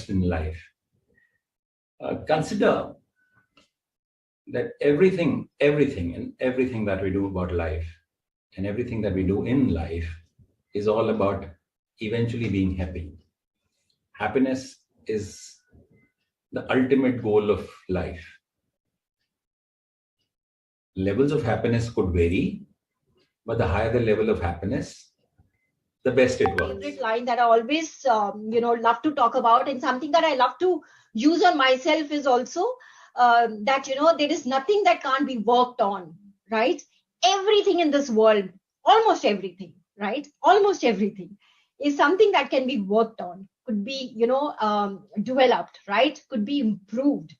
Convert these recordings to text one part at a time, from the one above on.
best in life. Consider that everything that we do about life and everything that we do in life is all about eventually being happy. Happiness is the ultimate goal of life. Levels of happiness could vary, but the higher the level of happiness, the best it works. Favorite line that I always, love to talk about, and something that I love to use on myself is also that, there is nothing that can't be worked on, right? Everything in this world, almost everything, right? Almost everything is something that can be worked on, could be, developed, right? Could be improved.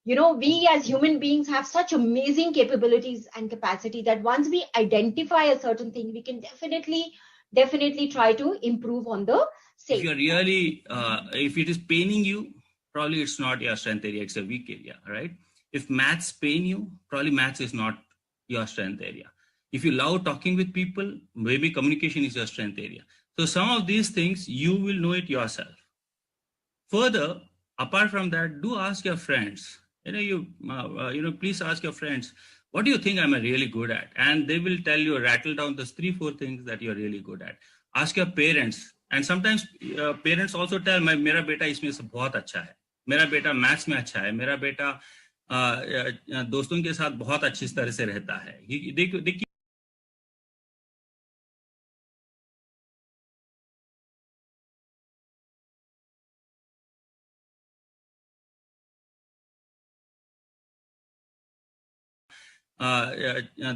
We as human beings have such amazing capabilities and capacity that once we identify a certain thing, we can definitely try to improve on the same. If you're really, if it is paining you, probably it's not your strength area, it's a weak area, right? If maths pain you, probably maths is not your strength area. If you love talking with people, maybe communication is your strength area. So some of these things, you will know it yourself. Further, apart from that, do ask your friends. Please ask your friends, what do you think I'm really good at? And they will tell you, rattle down those 3-4 things that you're really good at. Ask your parents. And sometimes parents also tell, मेरा बेटा इसमें से बहुत अच्छा है, मेरा बेटा maths में अच्छा है, मेरा बेटा दोस्तों के साथ बहुत अच्छी तरह से रहता है.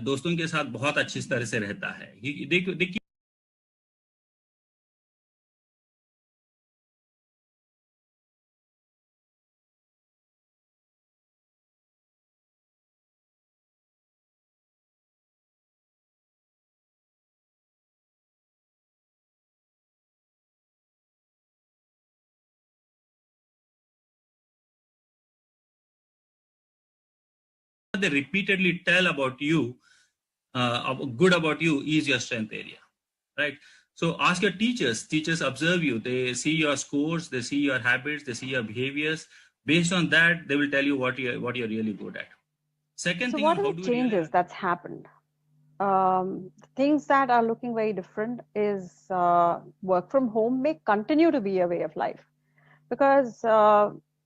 दोस्तों के साथ बहुत अच्छी तरह से रहता है. देखिए they repeatedly tell about you, good about you is your strength area, right? So ask your teachers. Teachers observe you. They see your scores, they see your habits, they see your behaviors. Based on that, they will tell you what you're really good at. Second thing, what are the changes that's happened? Things that are looking very different is work from home may continue to be a way of life, because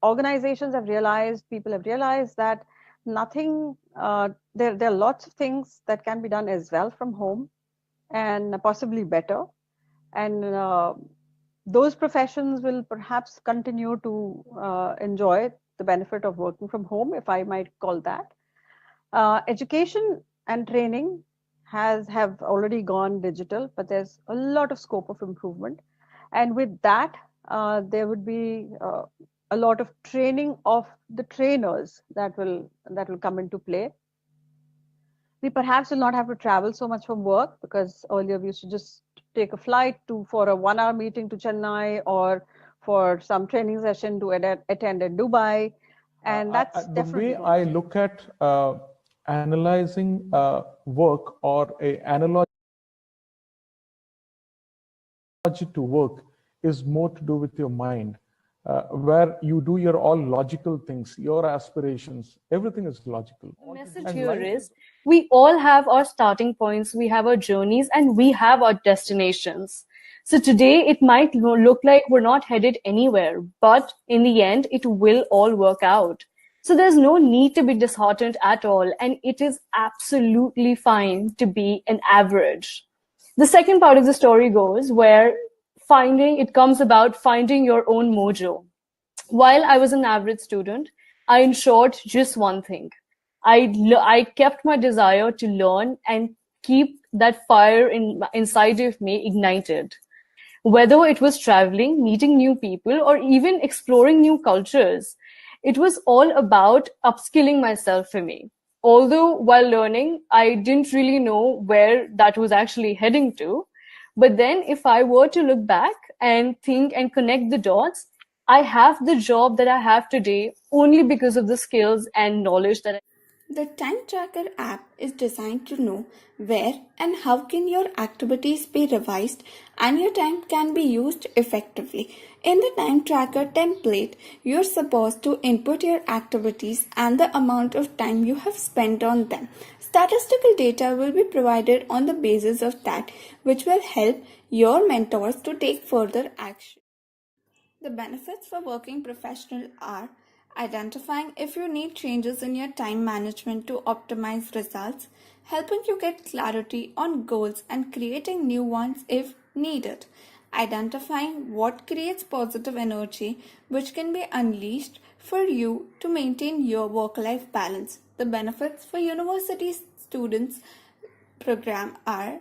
organizations have realized, people have realized that nothing, there are lots of things that can be done as well from home and possibly better. And those professions will perhaps continue to enjoy the benefit of working from home, if I might call that. Education and training have already gone digital, but there's a lot of scope of improvement. And with that, there would be a lot of training of the trainers that will come into play. We perhaps will not have to travel so much for work, because earlier we used to just take a flight for a 1-hour meeting to Chennai, or for some training session to attend in Dubai. And that's definitely the way I look at analyzing work, or a analogy to work, is more to do with your mind. Where you do your all logical things, your aspirations, everything is logical. The message here is, we all have our starting points, we have our journeys, and we have our destinations. So today it might look like we're not headed anywhere, but in the end, it will all work out. So there's no need to be disheartened at all, and it is absolutely fine to be an average. The second part of the story goes where it comes about finding your own mojo. While I was an average student, I ensured just one thing. I kept my desire to learn and keep that fire inside of me ignited. Whether it was traveling, meeting new people, or even exploring new cultures, it was all about upskilling myself for me. Although while learning, I didn't really know where that was actually heading to. But then if I were to look back and think and connect the dots, I have the job that I have today only because of the skills and knowledge that The Time Tracker app is designed to know where and how can your activities be revised and your time can be used effectively. In the Time Tracker template, you're supposed to input your activities and the amount of time you have spent on them. Statistical data will be provided on the basis of that, which will help your mentors to take further action. The benefits for working professional are identifying if you need changes in your time management to optimize results, helping you get clarity on goals and creating new ones if needed, identifying what creates positive energy which can be unleashed for you to maintain your work-life balance. The benefits for university students program are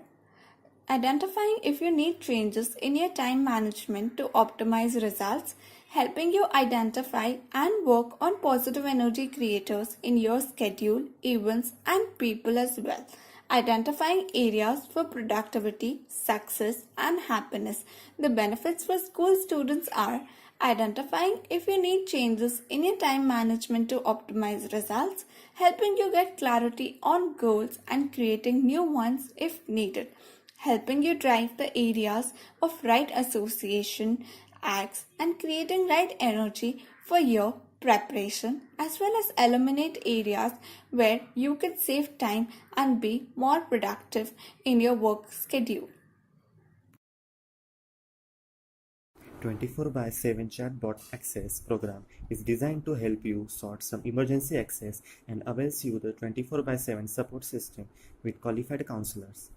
identifying if you need changes in your time management to optimize results, helping you identify and work on positive energy creators in your schedule, events, and people as well. Identifying areas for productivity, success, and happiness. The benefits for school students are identifying if you need changes in your time management to optimize results, helping you get clarity on goals, and creating new ones if needed, helping you drive the areas of right association, acts, and creating right energy for your preparation, as well as eliminate areas where you can save time and be more productive in your work schedule. 24/7 Chatbot Access program is designed to help you sort some emergency access and avails you the 24/7 support system with qualified counselors.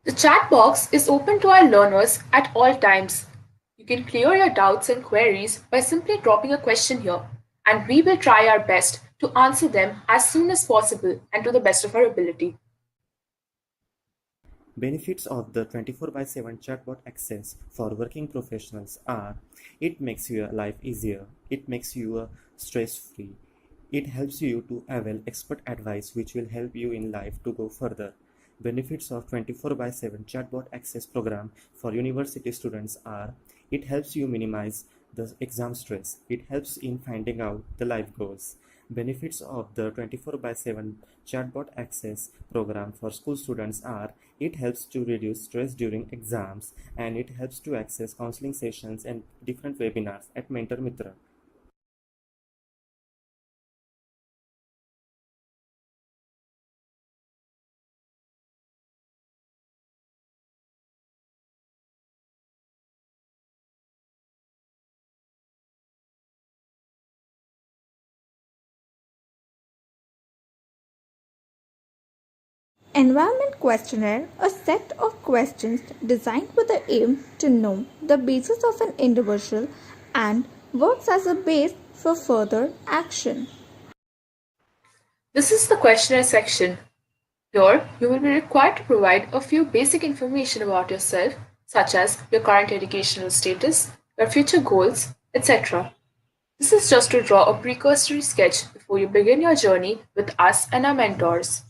The chat box is open to our learners at all times. You can clear your doubts and queries by simply dropping a question here, and we will try our best to answer them as soon as possible and to the best of our ability. Benefits of the 24/7 chatbot access for working professionals are: it makes your life easier, it makes you stress-free, it helps you to avail expert advice which will help you in life to go further. Benefits of 24/7 chatbot access program for university students are: it helps you minimize the exam stress, it helps in finding out the life goals. Benefits of the 24/7 chatbot access program for school students are: it helps to reduce stress during exams, and it helps to access counseling sessions and different webinars at Mentor Mitr. Environment Questionnaire, a set of questions designed with the aim to know the basis of an individual and works as a base for further action. This is the questionnaire section. Here, you will be required to provide a few basic information about yourself, such as your current educational status, your future goals, etc. This is just to draw a precursory sketch before you begin your journey with us and our mentors.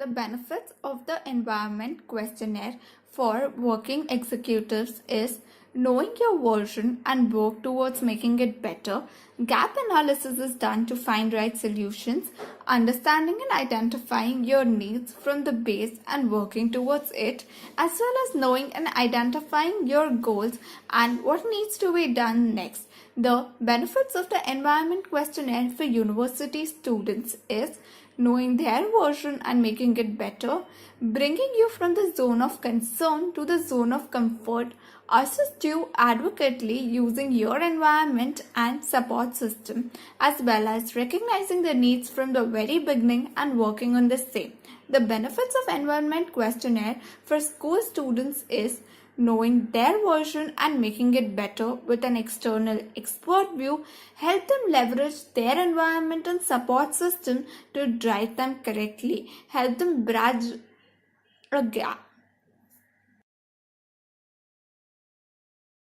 The benefits of the environment questionnaire for working executives is knowing your version and work towards making it better. Gap analysis is done to find right solutions, understanding and identifying your needs from the base and working towards it, as well as knowing and identifying your goals and what needs to be done next. The benefits of the environment questionnaire for university students is knowing their version and making it better, bringing you from the zone of concern to the zone of comfort, assist you adequately using your environment and support system, as well as recognizing the needs from the very beginning and working on the same. The benefits of environment questionnaire for school students is knowing their version and making it better with an external expert view, help them leverage their environment and support system to drive them correctly, help them bridge a gap.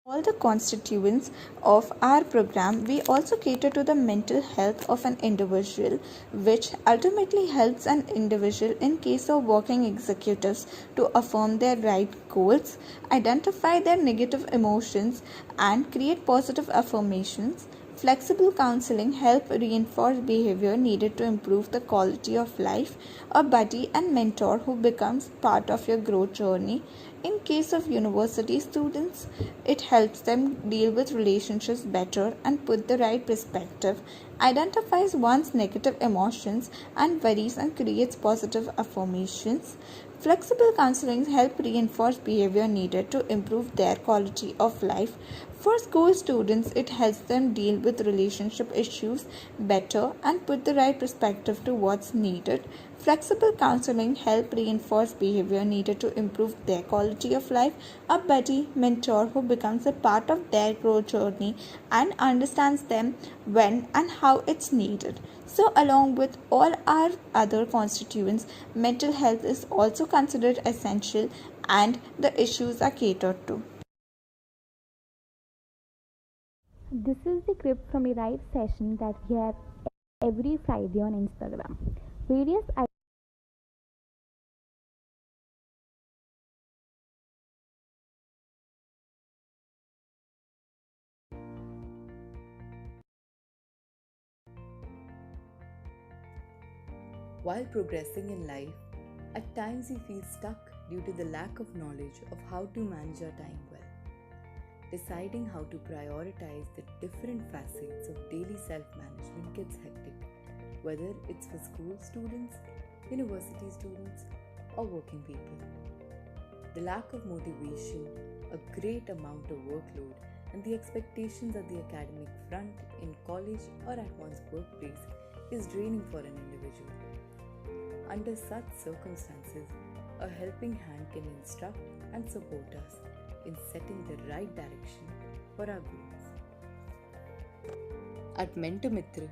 All the constituents of our program, we also cater to the mental health of an individual, which ultimately helps an individual in case of working executives to affirm their right goals, identify their negative emotions, and create positive affirmations, Flexible counseling helps reinforce behavior needed to improve the quality of life. A buddy and mentor who becomes part of your growth journey. In case of university students, it helps them deal with relationships better and put the right perspective, identifies one's negative emotions and worries and creates positive affirmations. Flexible counseling help reinforce behavior needed to improve their quality of life. For school students, it helps them deal with relationship issues better and put the right perspective to what's needed. Flexible counseling help reinforce behavior needed to improve their quality of life. A buddy, mentor who becomes a part of their growth journey and understands them when and how it's needed. So, along with all our other constituents, mental health is also considered essential and the issues are catered to. This is the clip from a live session that we have every Friday on Instagram. Various While progressing in life, at times we feel stuck due to the lack of knowledge of how to manage our time well. Deciding how to prioritize the different facets of daily self-management gets hectic, whether it's for school students, university students, or working people. The lack of motivation, a great amount of workload, and the expectations at the academic front, in college, or at one's workplace is draining for an individual. Under such circumstances, a helping hand can instruct and support us in setting the right direction for our goals. At Mitr,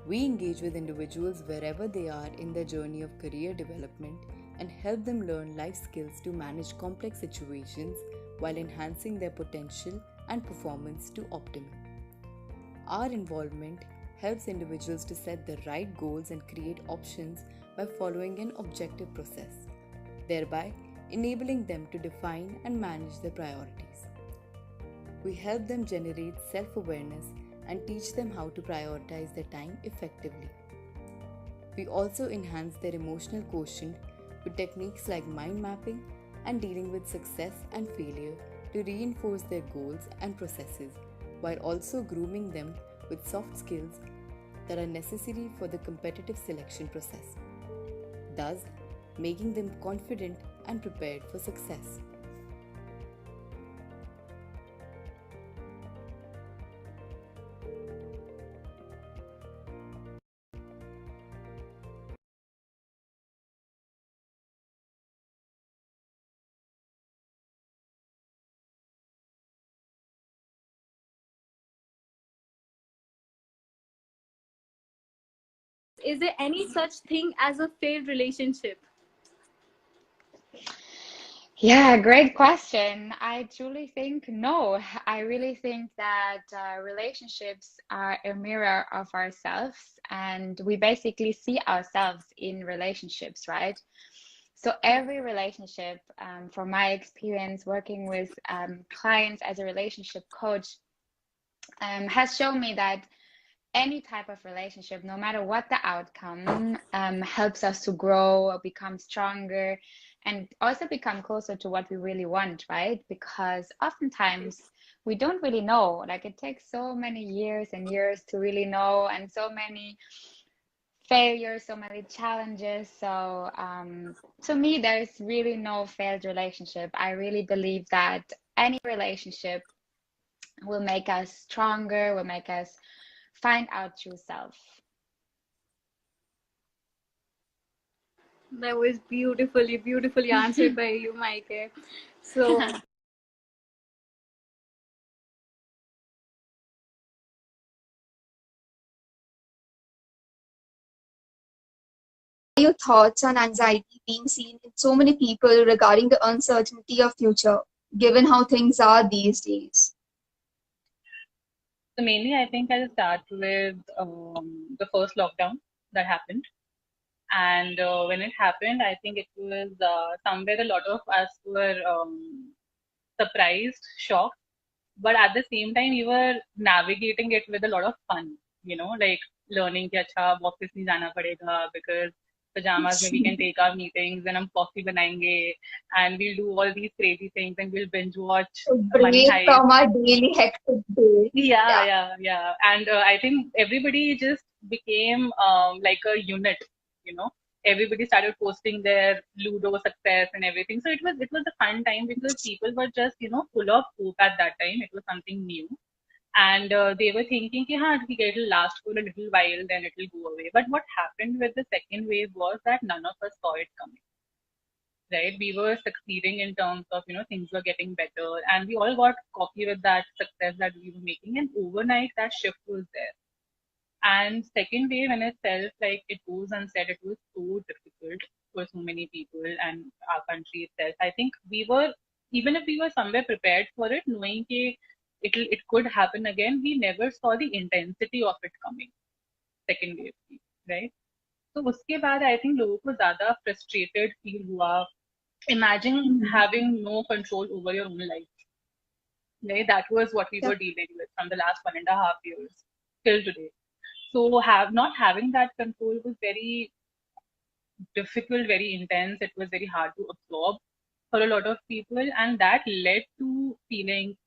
we engage with individuals wherever they are in their journey of career development and help them learn life skills to manage complex situations while enhancing their potential and performance to optimum. Our involvement helps individuals to set the right goals and create options by following an objective process, thereby enabling them to define and manage their priorities. We help them generate self-awareness and teach them how to prioritize their time effectively. We also enhance their emotional quotient with techniques like mind mapping and dealing with success and failure to reinforce their goals and processes, while also grooming them with soft skills that are necessary for the competitive selection process, thus making them confident and prepared for success. Is there any such thing as a failed relationship? Yeah, great question. I truly think no. I really think that relationships are a mirror of ourselves, and we basically see ourselves in relationships, right? So every relationship, from my experience working with clients as a relationship coach, has shown me that any type of relationship, no matter what the outcome, helps us to grow, become stronger, and also become closer to what we really want, right? Because oftentimes we don't really know. Like, it takes so many years and years to really know, and so many failures, so many challenges. So to me, there's really no failed relationship. I really believe that any relationship will make us stronger, will make us find our true self. That was beautifully answered by you, Maike. So your thoughts on anxiety being seen in so many people regarding the uncertainty of future, given how things are these days? So mainly, I think I'll start with the first lockdown that happened. And when it happened, I think it was somewhere a lot of us were surprised, shocked, but at the same time we were navigating it with a lot of fun, like learning कि अच्छा अब office नहीं जाना पड़ेगा because pajamas में we can take our meetings and हम coffee बनाएंगे and we'll do all these crazy things and we'll binge watch Money Break Heist. from our daily hectic day. Yeah. And I think everybody just became like a unit, you know. Everybody started posting their Ludo success and everything. So it was a fun time because people were just full of hope at that time. It was something new, and they were thinking, कि हाँ ठीक है, it'll last for a little while, then it'll go away. But what happened with the second wave was that none of us saw it coming. Right, we were succeeding in terms of things were getting better, and we all got cocky with that success that we were making, and overnight that shift was there. And second wave in itself, like it goes unsaid, it was so difficult for so many people and our country itself. I think we were, even if we were somewhere prepared for it, knowing that it could happen again, we never saw the intensity of it coming. Second wave, right? So उसके बाद I think लोगों को ज़्यादा frustrated feel हुआ. Imagine having no control over your own life. Right? That was what we were dealing with from the last 1.5 years till today. So not having that control was very difficult, very intense. It was very hard to absorb for a lot of people, and that led to feeling,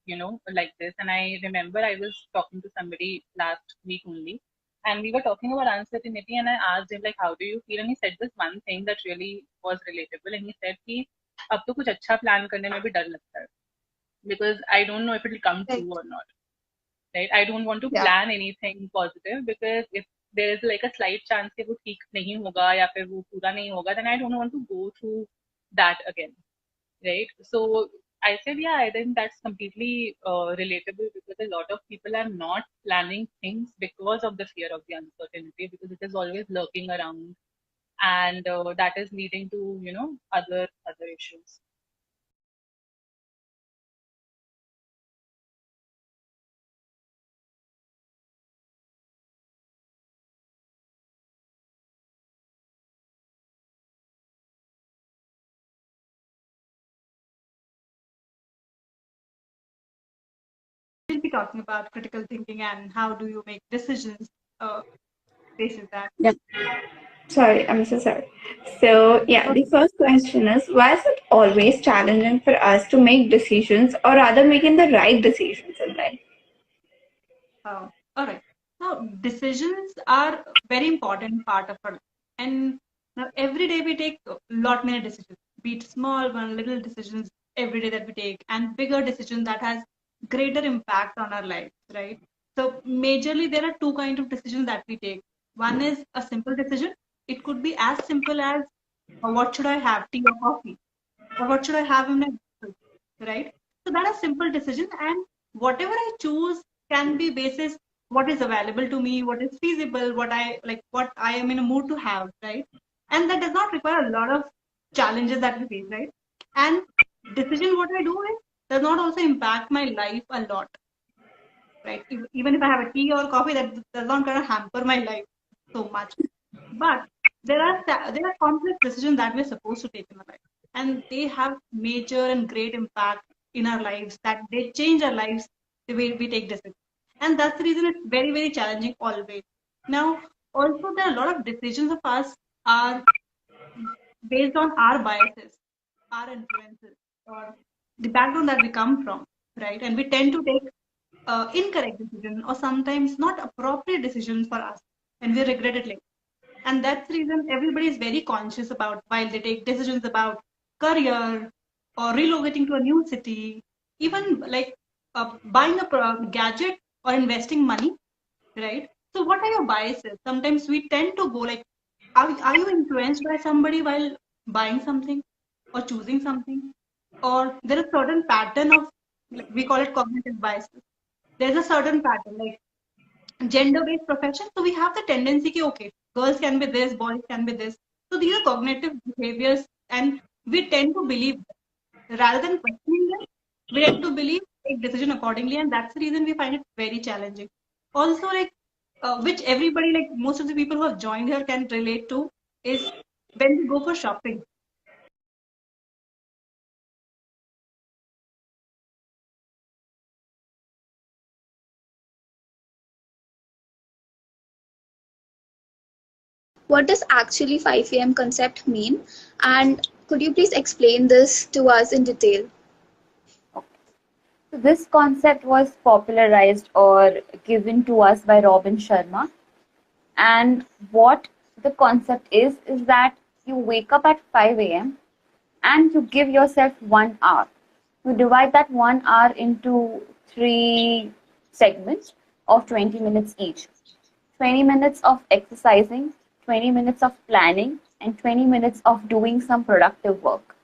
like this. And I remember I was talking to somebody last week only, and we were talking about uncertainty, and I asked him like, how do you feel? And he said this one thing that really was relatable, and he said कि अब तो कुछ अच्छा plan करने में भी डर लगता है, because I don't know if it will come true or not. Right? I don't want to plan anything positive, because if there is like a slight chance कि वो ठीक नहीं होगा या फिर वो पूरा नहीं होगा, then I don't want to go through that again. Right? So I said, yeah, I think that's completely relatable, because a lot of people are not planning things because of the fear of the uncertainty, because it is always lurking around, and that is leading to other issues. We'll be talking about critical thinking and how do you make decisions based on that. Yeah. Sorry, I'm so sorry. So, yeah, the first question is, why is it always challenging for us to make decisions, or rather making the right decisions in life? All right. Now, decisions are a very important part of our life. And now every day we take a lot many decisions, be it small one, little decisions every day that we take, and bigger decisions that has greater impact on our lives, right? So majorly there are two kinds of decisions that we take. One is a simple decision. It could be as simple as what should I have, tea or coffee? Or what should I have in my breakfast, right? So that is simple decision, and whatever I choose can be basis what is available to me, what is feasible, what I like, what I am in a mood to have, right? And that does not require a lot of challenges that we face, right? And decision what I do is does not also impact my life a lot, right? Even if I have a tea or coffee, that does not gonna hamper my life so much. But there are complex decisions that we're supposed to take in our life, and they have major and great impact in our lives. That they change our lives the way we take decisions, and that's the reason it's very very challenging always. Now, also there are a lot of decisions of us are based on our biases, our influences, or the background that we come from, right? And we tend to take incorrect decisions or sometimes not appropriate decisions for us, and we regret it later. And that's the reason everybody is very conscious about while they take decisions about career or relocating to a new city, even like buying a gadget or investing money, right? So what are your biases? Sometimes we tend to go like, are you influenced by somebody while buying something or choosing something? Or there is a certain pattern of, like, we call it cognitive biases. There's a certain pattern, like gender-based profession. So we have the tendency ki, okay, girls can be this, boys can be this. So these are cognitive behaviors, and we tend to believe them. Rather than questioning them, we tend to believe, take decision accordingly, and that's the reason we find it very challenging. Also, like which everybody, like most of the people who have joined here can relate to, is when we go for shopping. What does actually 5 a.m. concept mean? And could you please explain this to us in detail? So this concept was popularized or given to us by Robin Sharma. And what the concept is that you wake up at 5 a.m. and you give yourself 1 hour. You divide that 1 hour into three segments of 20 minutes each. 20 minutes of exercising, 20 minutes of planning, and 20 minutes of doing some productive work.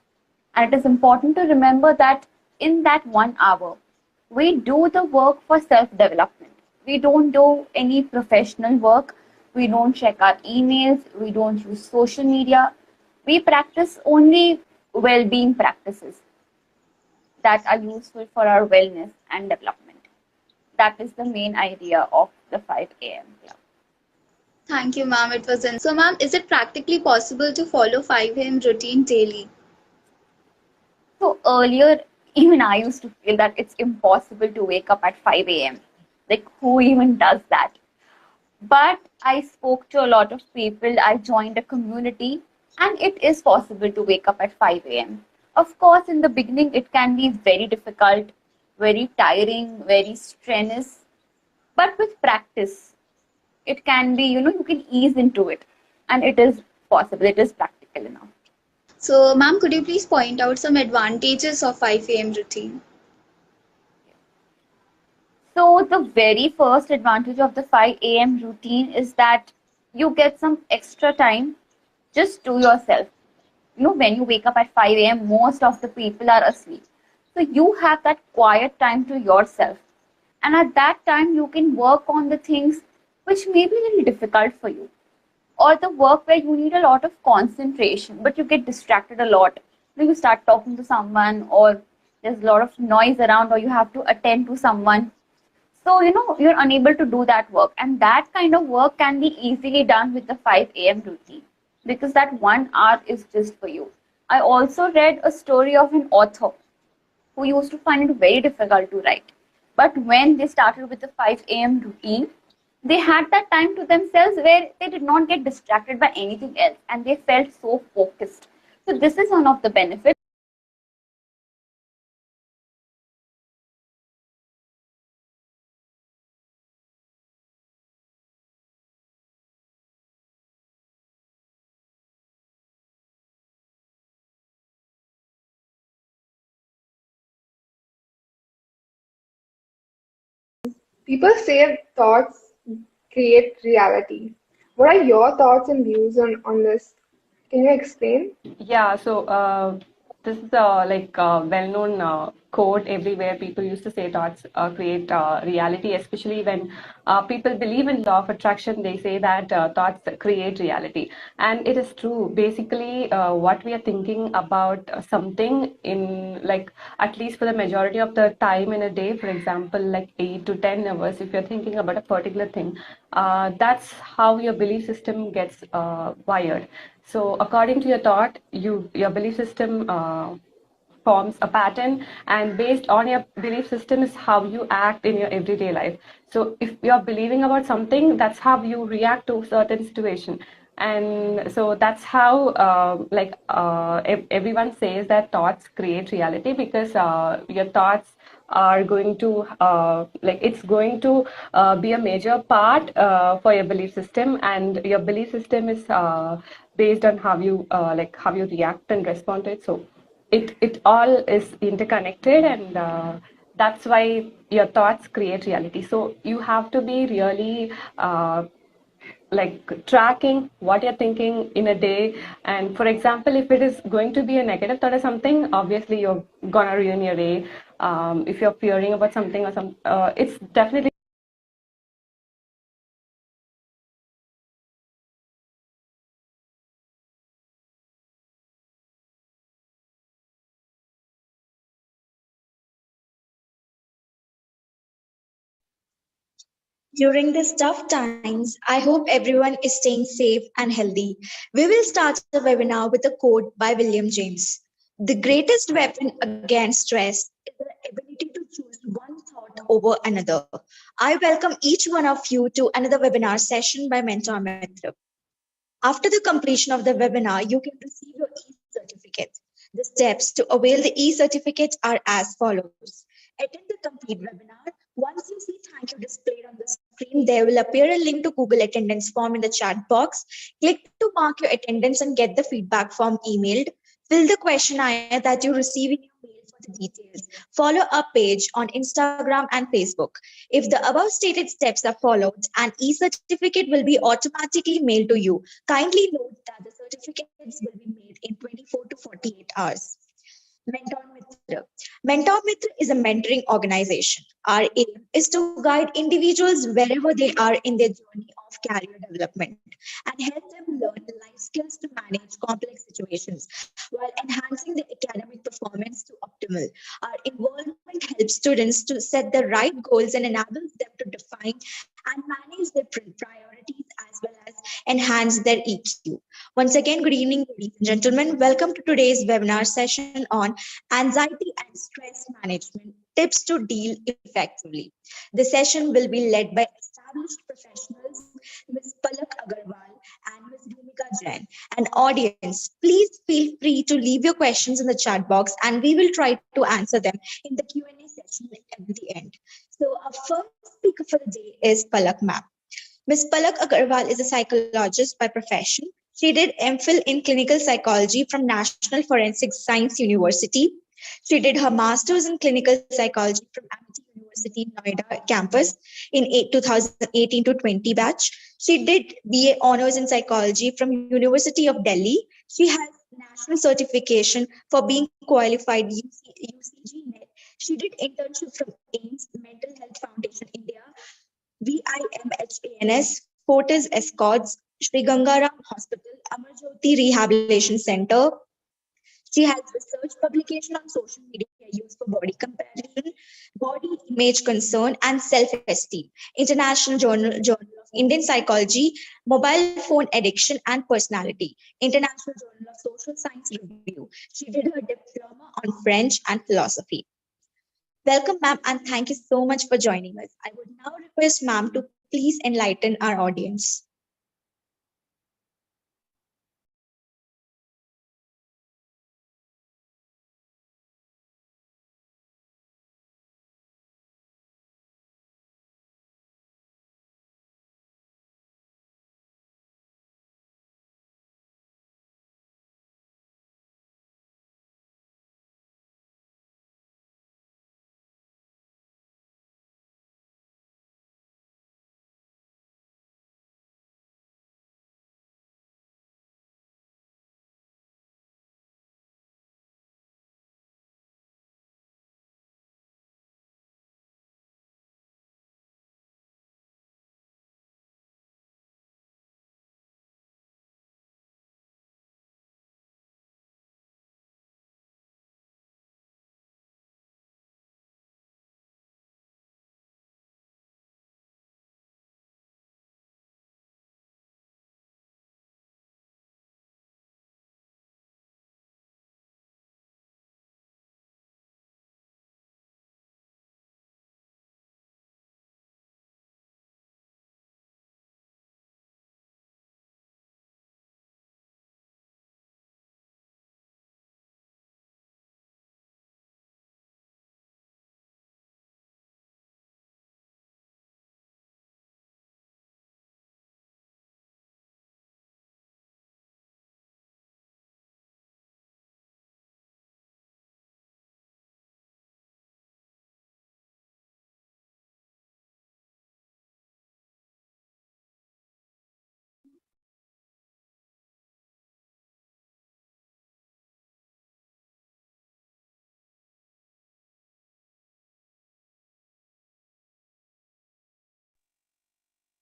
And it is important to remember that in that 1 hour, we do the work for self development. We don't do any professional work. We don't check our emails. We don't use social media. We practice only well being practices that are useful for our wellness and development. That is the main idea of the 5 a.m. club. Thank you, ma'am. It was in. So, ma'am, is it practically possible to follow 5 a.m. routine daily? So earlier, even I used to feel that it's impossible to wake up at 5 a.m. Like, who even does that? But I spoke to a lot of people, I joined a community, and it is possible to wake up at 5 a.m. Of course, in the beginning, it can be very difficult, very tiring, very strenuous. But with practice, it can be, you can ease into it. And it is possible, it is practical enough. So, ma'am, could you please point out some advantages of 5 a.m. routine? So the very first advantage of the 5 a.m. routine is that you get some extra time just to yourself. When you wake up at 5 a.m., most of the people are asleep. So you have that quiet time to yourself. And at that time, you can work on the things which may be a little difficult for you, or the work where you need a lot of concentration, but you get distracted a lot. You start talking to someone, or there's a lot of noise around, or you have to attend to someone. So, you're unable to do that work. And that kind of work can be easily done with the 5 a.m. routine because that 1 hour is just for you. I also read a story of an author who used to find it very difficult to write. But when they started with the 5 a.m. routine, they had that time to themselves where they did not get distracted by anything else and they felt so focused. So, this is one of the benefits. People say thoughts create reality. What are your thoughts and views on this? Can you explain? Yeah, so this is like a well-known quote everywhere. People used to say thoughts create reality, especially when people believe in law of attraction. They say that thoughts create reality, and it is true. Basically, what we are thinking about something in like at least for the majority of the time in a day, for example, like 8 to 10 hours, if you're thinking about a particular thing, that's how your belief system gets wired. So according to your thought, your belief system forms a pattern, and based on your belief system is how you act in your everyday life. So if you're believing about something, that's how you react to certain situation. And so that's how everyone says that thoughts create reality because your thoughts are going to it's going to be a major part for your belief system, and your belief system is based on how you how you react and respond to it. So it all is interconnected, and that's why your thoughts create reality. So you have to be really tracking what you're thinking in a day. And for example, if it is going to be a negative thought or something, obviously you're gonna ruin your day. If you're fearing about something or some it's definitely. During these tough times, I hope everyone is staying safe and healthy. We will start the webinar with a quote by William James. The greatest weapon against stress is the ability to choose one thought over another. I welcome each one of you to another webinar session by Mentor Mitr. After the completion of the webinar, you can receive your e-certificate. The steps to avail the e-certificate are as follows. Attend the complete webinar. Once you see thank you displayed on the screen, there will appear a link to Google Attendance form in the chat box. Click to mark your attendance and get the feedback form emailed. Fill the questionnaire that you receive in your mail for the details. Follow our page on Instagram and Facebook. If the above stated steps are followed, an e-certificate will be automatically mailed to you. Kindly note that the certificates will be made in 24 to 48 hours. Mentor Mitr. Mentor Mitr is a mentoring organization. Our aim is to guide individuals wherever they are in their journey of career development and help them learn life skills to manage complex situations while enhancing their academic performance to optimal. Our involvement helps students to set the right goals and enables them to define and manage their priorities as well as enhance their EQ. Once again, good evening, ladies and gentlemen. Welcome to today's webinar session on anxiety and stress management tips to deal effectively. The session will be led by established professionals, Ms. Palak Agarwal and Ms. Bhumika Jain. And audience, please feel free to leave your questions in the chat box and we will try to answer them in the Q&A session at the end. So our first speaker for the day is Palak ma'am. Ms. Palak Agarwal is a psychologist by profession. She did MPhil in clinical psychology from National Forensic Science University. She did her master's in clinical psychology from Amity University Noida campus in 2018 to 20 batch. She did BA honors in psychology from University of Delhi. She has national certification for being qualified UCG NET. She did internship from AIMS Mental Health Foundation India, VIMHANS, Fortis Escorts, Sri Gangaram Hospital, Amarjyoti Rehabilitation Center. She has research publication on social media use for body comparison, body image concern, and self-esteem. International Journal of Indian Psychology, mobile phone addiction and personality. International Journal of Social Science Review. She did her diploma on French and philosophy. Welcome, ma'am, and thank you so much for joining us. I would now request ma'am to please enlighten our audience.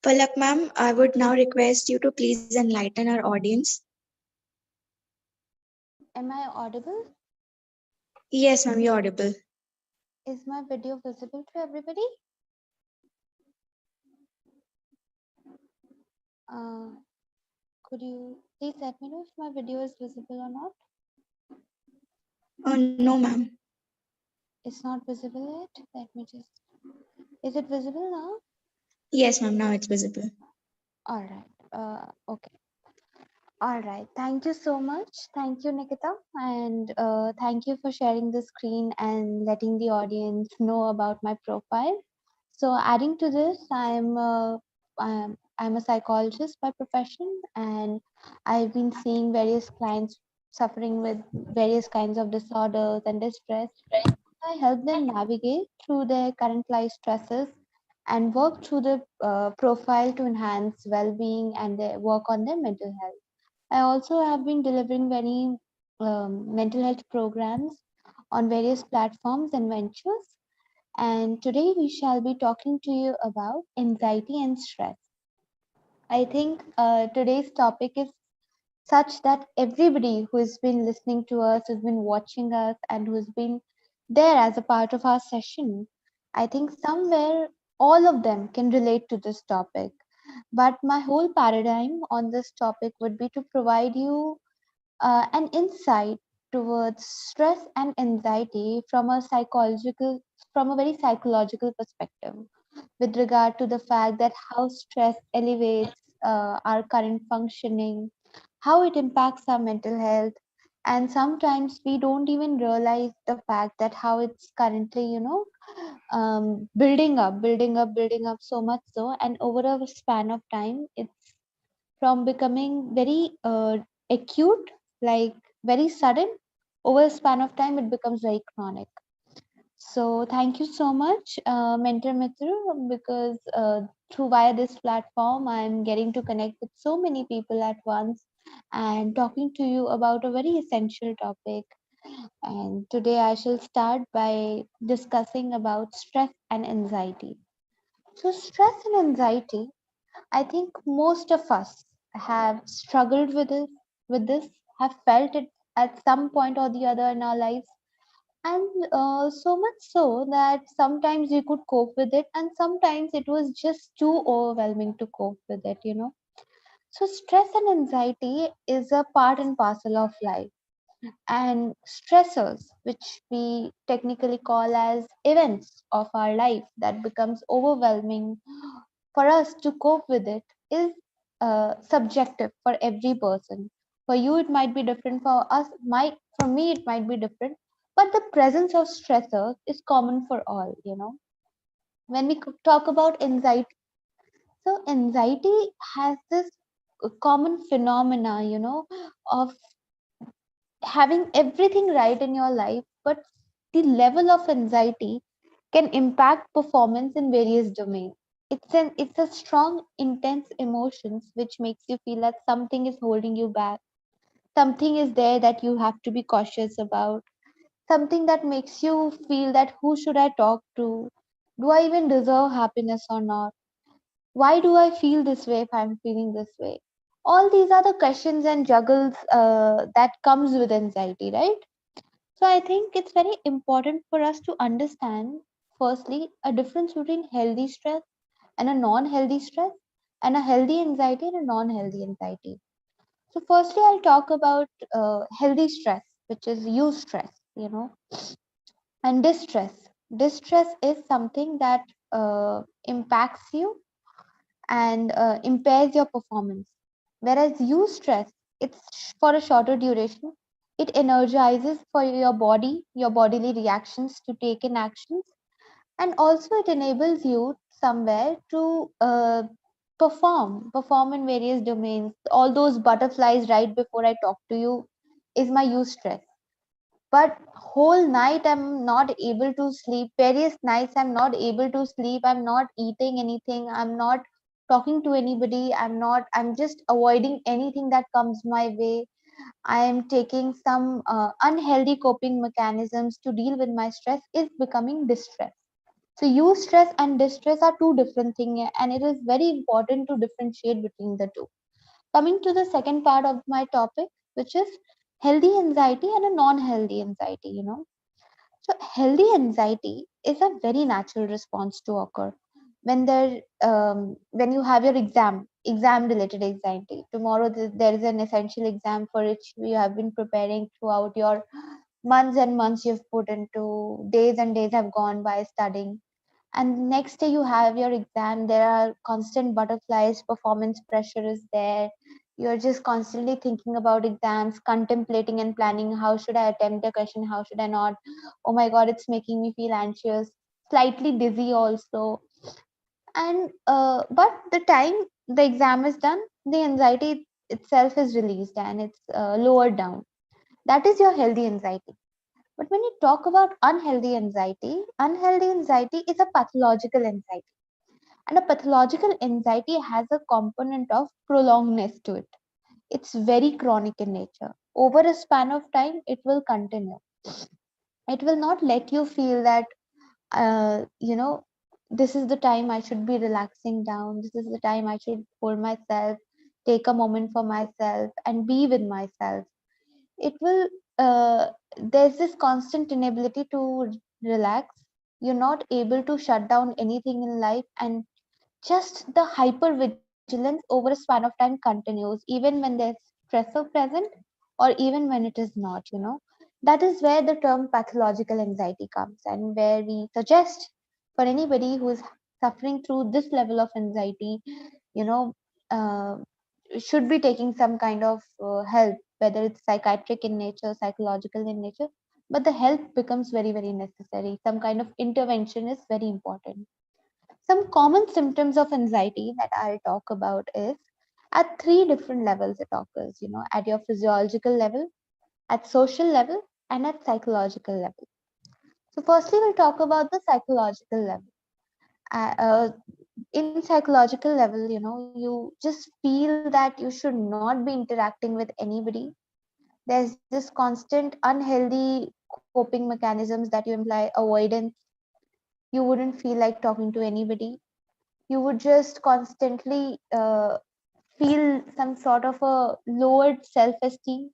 Palak ma'am, I would now request you to please enlighten our audience. Am I audible? Yes, ma'am, you're audible. Is my video visible to everybody? Could you please let me know if my video is visible or not? No, ma'am. It's not visible yet. Let me just. Is it visible now? Yes, ma'am, now it's visible. All right. Okay. All right. Thank you so much. Thank you, Nikita. And thank you for sharing the screen and letting the audience know about my profile. So adding to this, I'm a psychologist by profession, and I've been seeing various clients suffering with various kinds of disorders and distress. I help them navigate through their current life stresses and work through the profile to enhance well-being and work on their mental health. I also have been delivering very mental health programs on various platforms and ventures. And today we shall be talking to you about anxiety and stress. I think today's topic is such that everybody who has been listening to us, who's been watching us, and who's been there as a part of our session, I think somewhere all of them can relate to this topic. But my whole paradigm on this topic would be to provide you an insight towards stress and anxiety from a very psychological perspective, with regard to the fact that how stress elevates our current functioning, how it impacts our mental health, and sometimes we don't even realize the fact that how it's currently, building up so much so, and over a span of time, it's from becoming very acute, like very sudden, over a span of time, it becomes very chronic. So thank you so much, Mentor Mitr, because through via this platform, I'm getting to connect with so many people at once and talking to you about a very essential topic. And today I shall start by discussing about stress and anxiety. So stress and anxiety, I think most of us have struggled with this, have felt it at some point or the other in our lives, and so much so that sometimes we could cope with it, and sometimes it was just too overwhelming to cope with it. So stress and anxiety is a part and parcel of life, and stressors, which we technically call as events of our life that becomes overwhelming for us to cope with it, is subjective for every person. For you it might be different, for me it might be different, but the presence of stressors is common for all. When we talk about anxiety, so anxiety has this common phenomena, of having everything right in your life, but the level of anxiety can impact performance in various domains. It's a strong, intense emotions which makes you feel that something is holding you back. Something is there that you have to be cautious about. Something that makes you feel that who should I talk to? Do I even deserve happiness or not? Why do I feel this way if I'm feeling this way? All these are the questions and juggles that comes with anxiety, right? So I think it's very important for us to understand, firstly, a difference between healthy stress and a non-healthy stress, and a healthy anxiety and a non-healthy anxiety. So firstly, I'll talk about healthy stress, which is eustress, and distress. Distress is something that impacts you and impairs your performance. Whereas eustress, it's for a shorter duration. It energizes for your body, your bodily reactions to take in actions, and also it enables you somewhere to perform in various domains. All those butterflies right before I talk to you is my eustress, but whole night I'm not able to sleep. Various nights I'm not able to sleep, I'm not eating anything, I'm not talking to anybody, I'm just avoiding anything that comes my way. I am taking some unhealthy coping mechanisms to deal with my stress, is becoming distress. So eustress and distress are two different things, and it is very important to differentiate between the two. Coming to the second part of my topic, which is healthy anxiety and a non-healthy anxiety. So healthy anxiety is a very natural response to occur when you have your exam related anxiety. Tomorrow there is an essential exam for which you have been preparing throughout your months and months, you've put into days and days have gone by studying, and next day you have your exam. There are constant butterflies, performance pressure is there, You're just constantly thinking about exams, contemplating and planning, how should I attempt the question, how should I not? Oh my god, it's making me feel anxious, slightly dizzy also. And but the time the exam is done, the anxiety itself is released and it's lowered down. That is your healthy anxiety. But when you talk about unhealthy anxiety is a pathological anxiety. And a pathological anxiety has a component of prolongedness to it. It's very chronic in nature. Over a span of time, it will continue. It will not let you feel that, you know, this is the time I should be relaxing down. This is the time I should hold myself, take a moment for myself, and be with myself. It will, there's this constant inability to relax. You're not able to shut down anything in life, and just the hyper vigilance over a span of time continues, even when there's stressor present or even when it is not, you know. That is where the term pathological anxiety comes, and where we suggest for anybody who is suffering through this level of anxiety, you know, uh, should be taking some kind of help, whether it's psychiatric in nature, psychological in nature. But the help becomes very, very necessary. Some kind of intervention is very important. Some common symptoms of anxiety that I'll talk about is at three different levels it occurs, you know, at your physiological level, at social level, and at psychological level. So firstly, we'll talk about the psychological level. In psychological level, you know, you just feel that you should not be interacting with anybody. There's this constant unhealthy coping mechanisms that you imply avoidance. You wouldn't feel like talking to anybody. You would just constantly feel some sort of a lowered self-esteem.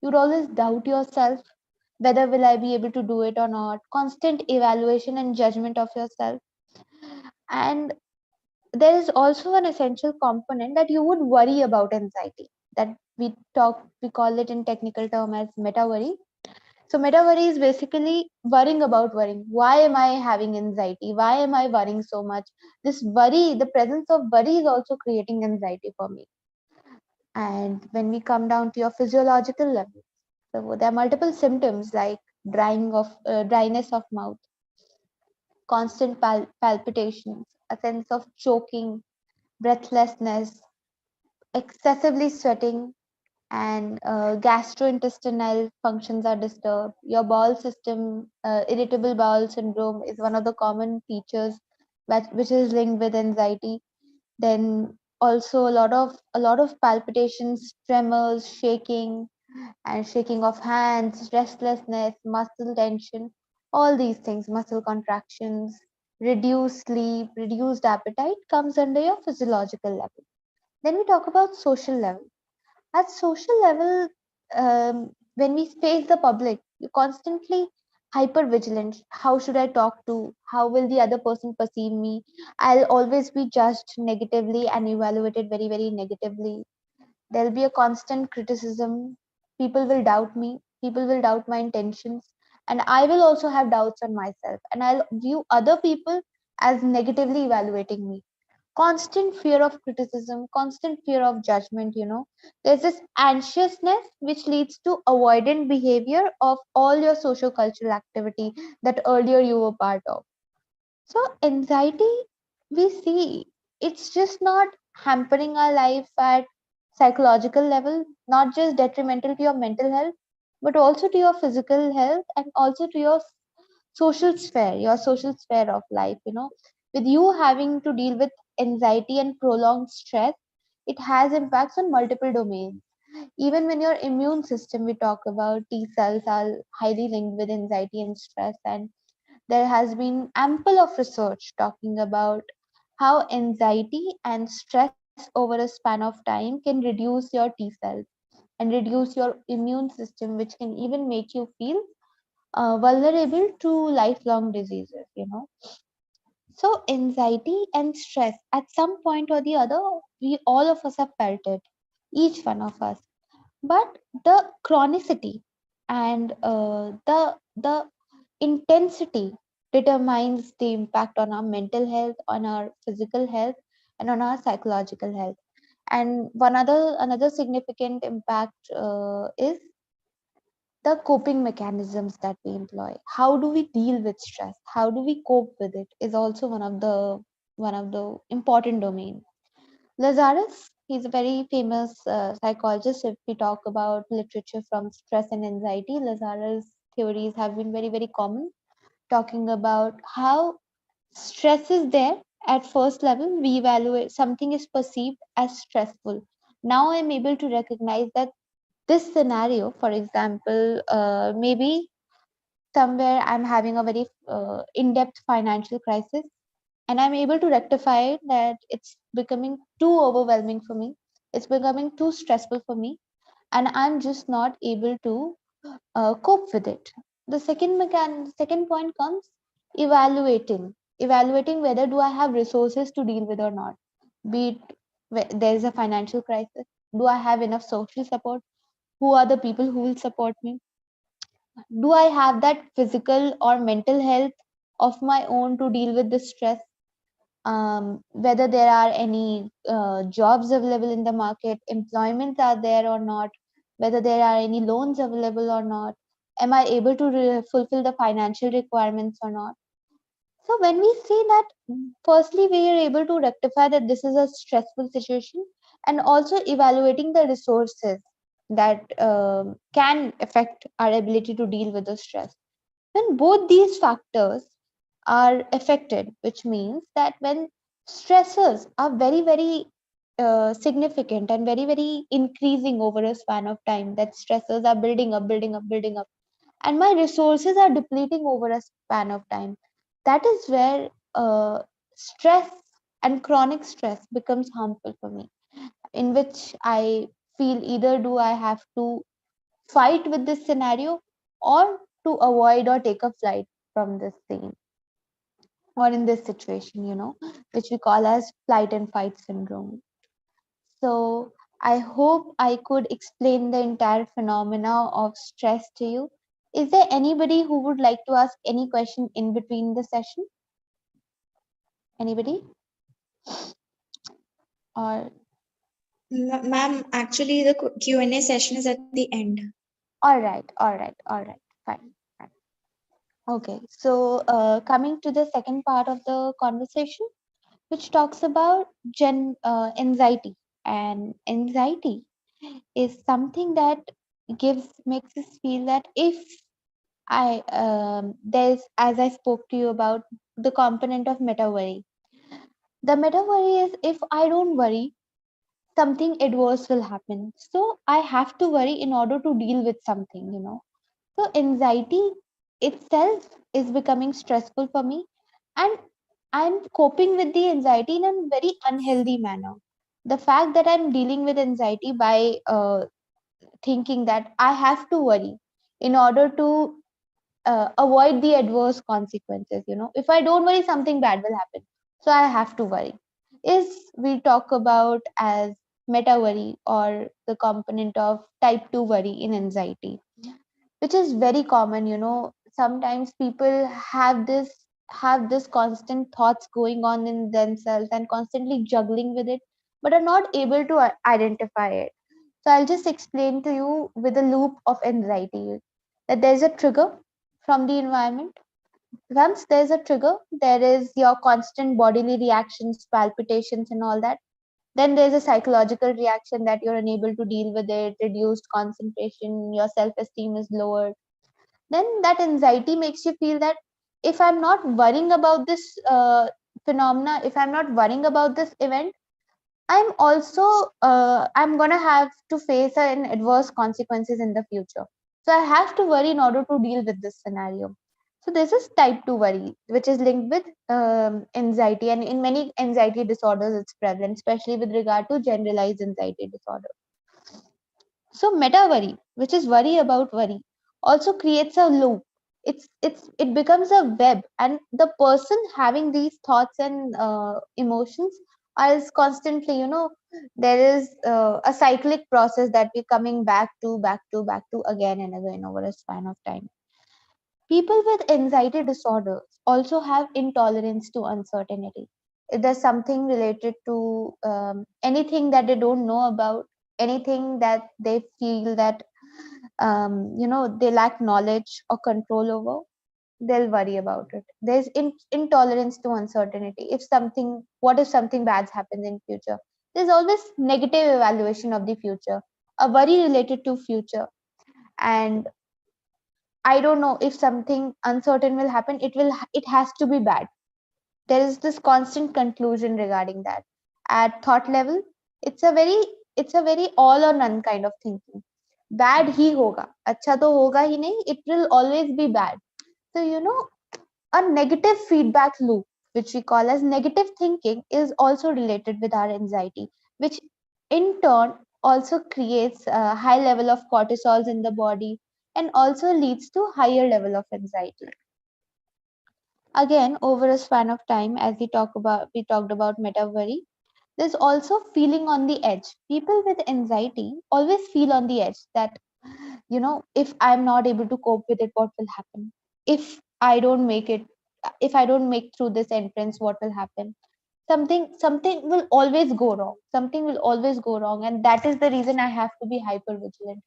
You'd always doubt yourself, whether will I be able to do it or not. Constant evaluation and judgment of yourself. And there is also an essential component that you would worry about anxiety, that we call it in technical term as meta worry. So meta worry is basically worrying about worrying. Why am I having anxiety? Why am I worrying so much? This worry, the presence of worry is also creating anxiety for me. And when we come down to your physiological level, so there are multiple symptoms like dryness of mouth, constant palpitations, a sense of choking, breathlessness, excessively sweating, and gastrointestinal functions are disturbed. Your bowel system, irritable bowel syndrome is one of the common features which is linked with anxiety. Then also a lot of palpitations, tremors, shaking, and shaking of hands, restlessness, muscle tension, all these things, muscle contractions, reduced sleep, reduced appetite comes under your physiological level. Then we talk about social level. At social level, when we face the public, you're constantly hyper vigilant. How should I talk to? How will the other person perceive me? I'll always be judged negatively and evaluated very, very negatively. There'll be a constant criticism. People will doubt me. People will doubt my intentions. And I will also have doubts on myself. And I'll view other people as negatively evaluating me. Constant fear of criticism, constant fear of judgment, you know. There's this anxiousness which leads to avoidant behavior of all your social cultural activity that earlier you were part of. So anxiety, we see, it's just not hampering our life at psychological level, not just detrimental to your mental health, but also to your physical health and also to your social sphere of life, you know. With you having to deal with anxiety and prolonged stress, it has impacts on multiple domains. Even when your immune system, we talk about T cells are highly linked with anxiety and stress, and there has been ample of research talking about how anxiety and stress over a span of time can reduce your T cells and reduce your immune system, which can even make you feel vulnerable to lifelong diseases, you know. So anxiety and stress, at some point or the other, we all of us have felt it, each one of us. But the chronicity and the intensity determines the impact on our mental health, on our physical health, and on our psychological health. And another significant impact is the coping mechanisms that we employ. How do we deal with stress? How do we cope with it? Is also one of the important domain. Lazarus, he's a very famous psychologist. If we talk about literature from stress and anxiety, Lazarus theories have been very, very common, talking about how stress is there at first level. We evaluate something is perceived as stressful. Now I'm able to recognize that this scenario, for example, maybe somewhere I'm having a very in-depth financial crisis, and I'm able to rectify it, that it's becoming too overwhelming for me, it's becoming too stressful for me, and I'm just not able to cope with it. The second point comes evaluating whether do I have resources to deal with or not. Be it there is a financial crisis, do I have enough social support? Who are the people who will support me? Do I have that physical or mental health of my own to deal with the stress? Whether there are any jobs available in the market, employments are there or not, whether there are any loans available or not, am I able to fulfill the financial requirements or not? So when we see that, firstly, we are able to rectify that this is a stressful situation, and also evaluating the resources that can affect our ability to deal with the stress. When both these factors are affected, which means that when stressors are very, very significant and very, very increasing over a span of time, that stressors are building up, and my resources are depleting over a span of time, that is where stress and chronic stress becomes harmful for me, in which I feel either do I have to fight with this scenario, or to avoid or take a flight from this scene, or in this situation, which we call as flight and fight syndrome. So I hope I could explain the entire phenomena of stress to you. Is there anybody who would like to ask any question in between the session? Anybody? Or Ma'am, actually the Q&A session is at the end. all right, fine. Okay, so coming to the second part of the conversation, which talks about anxiety. And anxiety is something that makes us feel that if there's, as I spoke to you about the component of meta worry. The meta worry is, if I don't worry, something adverse will happen. So I have to worry in order to deal with something. So anxiety itself is becoming stressful for me, and I'm coping with the anxiety in a very unhealthy manner. The fact that I'm dealing with anxiety by thinking that I have to worry in order to avoid the adverse consequences. If I don't worry, something bad will happen, so I have to worry, is we talk about as meta worry, or the component of type 2 worry in anxiety, which is very common. Sometimes people have this constant thoughts going on in themselves and constantly juggling with it, but are not able to identify it. So I'll just explain to you with a loop of anxiety, that there's a trigger from the environment. Once there's a trigger, there is your constant bodily reactions, palpitations, and all that. Then there's a psychological reaction, that you're unable to deal with it, reduced concentration, your self-esteem is lowered. Then that anxiety makes you feel that if I'm not worrying about this phenomena, if I'm not worrying about this event, I'm also I'm gonna have to face an adverse consequences in the future. So I have to worry in order to deal with this scenario. So this is type 2 worry, which is linked with anxiety, and in many anxiety disorders it's prevalent, especially with regard to generalized anxiety disorder. So meta worry, which is worry about worry, also creates a loop. It becomes a web, and the person having these thoughts and emotions is constantly, there is a cyclic process that we're coming back to again and again over a span of time. People with anxiety disorders also have intolerance to uncertainty. if there's something related to anything that they don't know about, anything that they feel that they lack knowledge or control over, they'll worry about it. There's intolerance to uncertainty. What if something bad happens in future? There's always negative evaluation of the future, a worry related to future. And I don't know, if something uncertain will happen, it has to be bad. There is this constant conclusion regarding that. At thought level, it's a very all or none kind of thinking. Bad ही होगा, अच्छा तो होगा ही नहीं, it will always be bad. So a negative feedback loop, which we call as negative thinking, is also related with our anxiety, which in turn also creates a high level of cortisols in the body and also leads to higher level of anxiety. Again, over a span of time, as we talked about meta worry, there's also feeling on the edge. People with anxiety always feel on the edge that, if I'm not able to cope with it, what will happen? If I don't make it, if I don't make through this entrance, what will happen? Something will always go wrong. Something will always go wrong. And that is the reason I have to be hyper vigilant.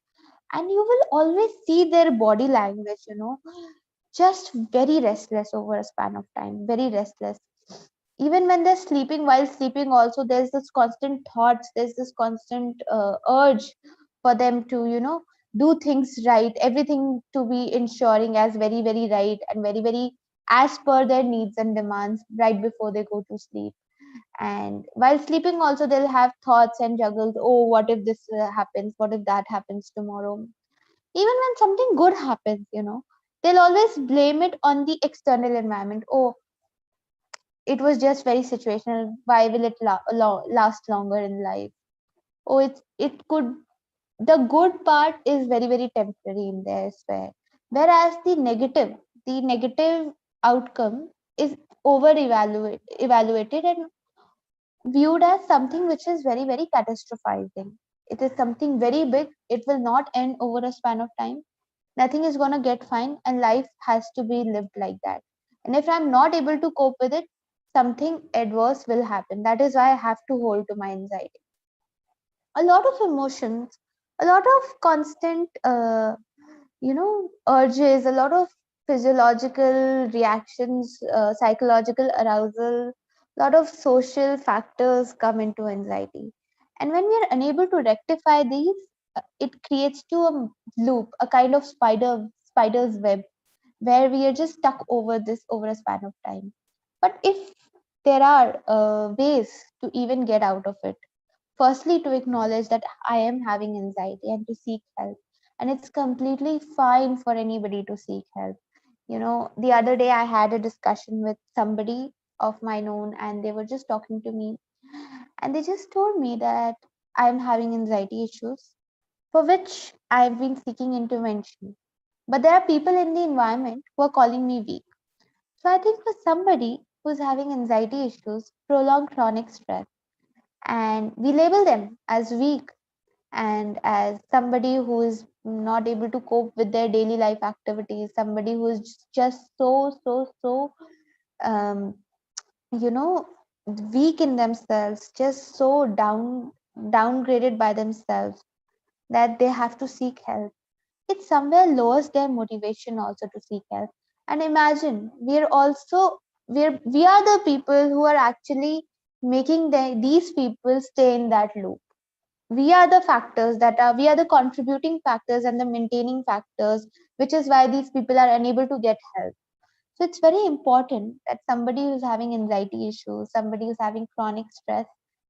And you will always see their body language, just very restless over a span of time, very restless. Even when they're sleeping, while sleeping also, there's this constant thoughts, there's this constant urge for them to, do things right, everything to be ensuring as very, very right and very, very as per their needs and demands right before they go to sleep. And while sleeping also, they'll have thoughts and juggles. Oh, what if this happens? What if that happens tomorrow? Even when something good happens, they'll always blame it on the external environment. Oh, it was just very situational. Why will it last longer in life? Oh, it could. The good part is very, very temporary in there as well. Whereas the negative outcome is evaluated and viewed as something which is very, very catastrophizing. It is something very big. It will not end over a span of time. Nothing is going to get fine, and life has to be lived like that. And if I'm not able to cope with it, something adverse will happen. That is why I have to hold to my anxiety. A lot of emotions, a lot of constant urges, a lot of physiological reactions, psychological arousal, a lot of social factors come into anxiety. And when we are unable to rectify these, it creates to a loop, a kind of spider's web, where we are just stuck over this over a span of time. But if there are ways to even get out of it, firstly, to acknowledge that I am having anxiety and to seek help. And it's completely fine for anybody to seek help. The other day I had a discussion with somebody of my known, and they were just talking to me, and they just told me that I'm having anxiety issues for which I've been seeking intervention. But there are people in the environment who are calling me weak. So I think for somebody who's having anxiety issues, prolonged chronic stress, and we label them as weak and as somebody who is not able to cope with their daily life activities, somebody who is just so um, you know weak in themselves, just so downgraded by themselves that they have to seek help. It somewhere lowers their motivation also to seek help. And imagine, we are the people who are actually making these people stay in that loop. We are the factors we are the contributing factors and the maintaining factors, which is why these people are unable to get help. So it's very important that somebody who's having anxiety issues, somebody who's having chronic stress,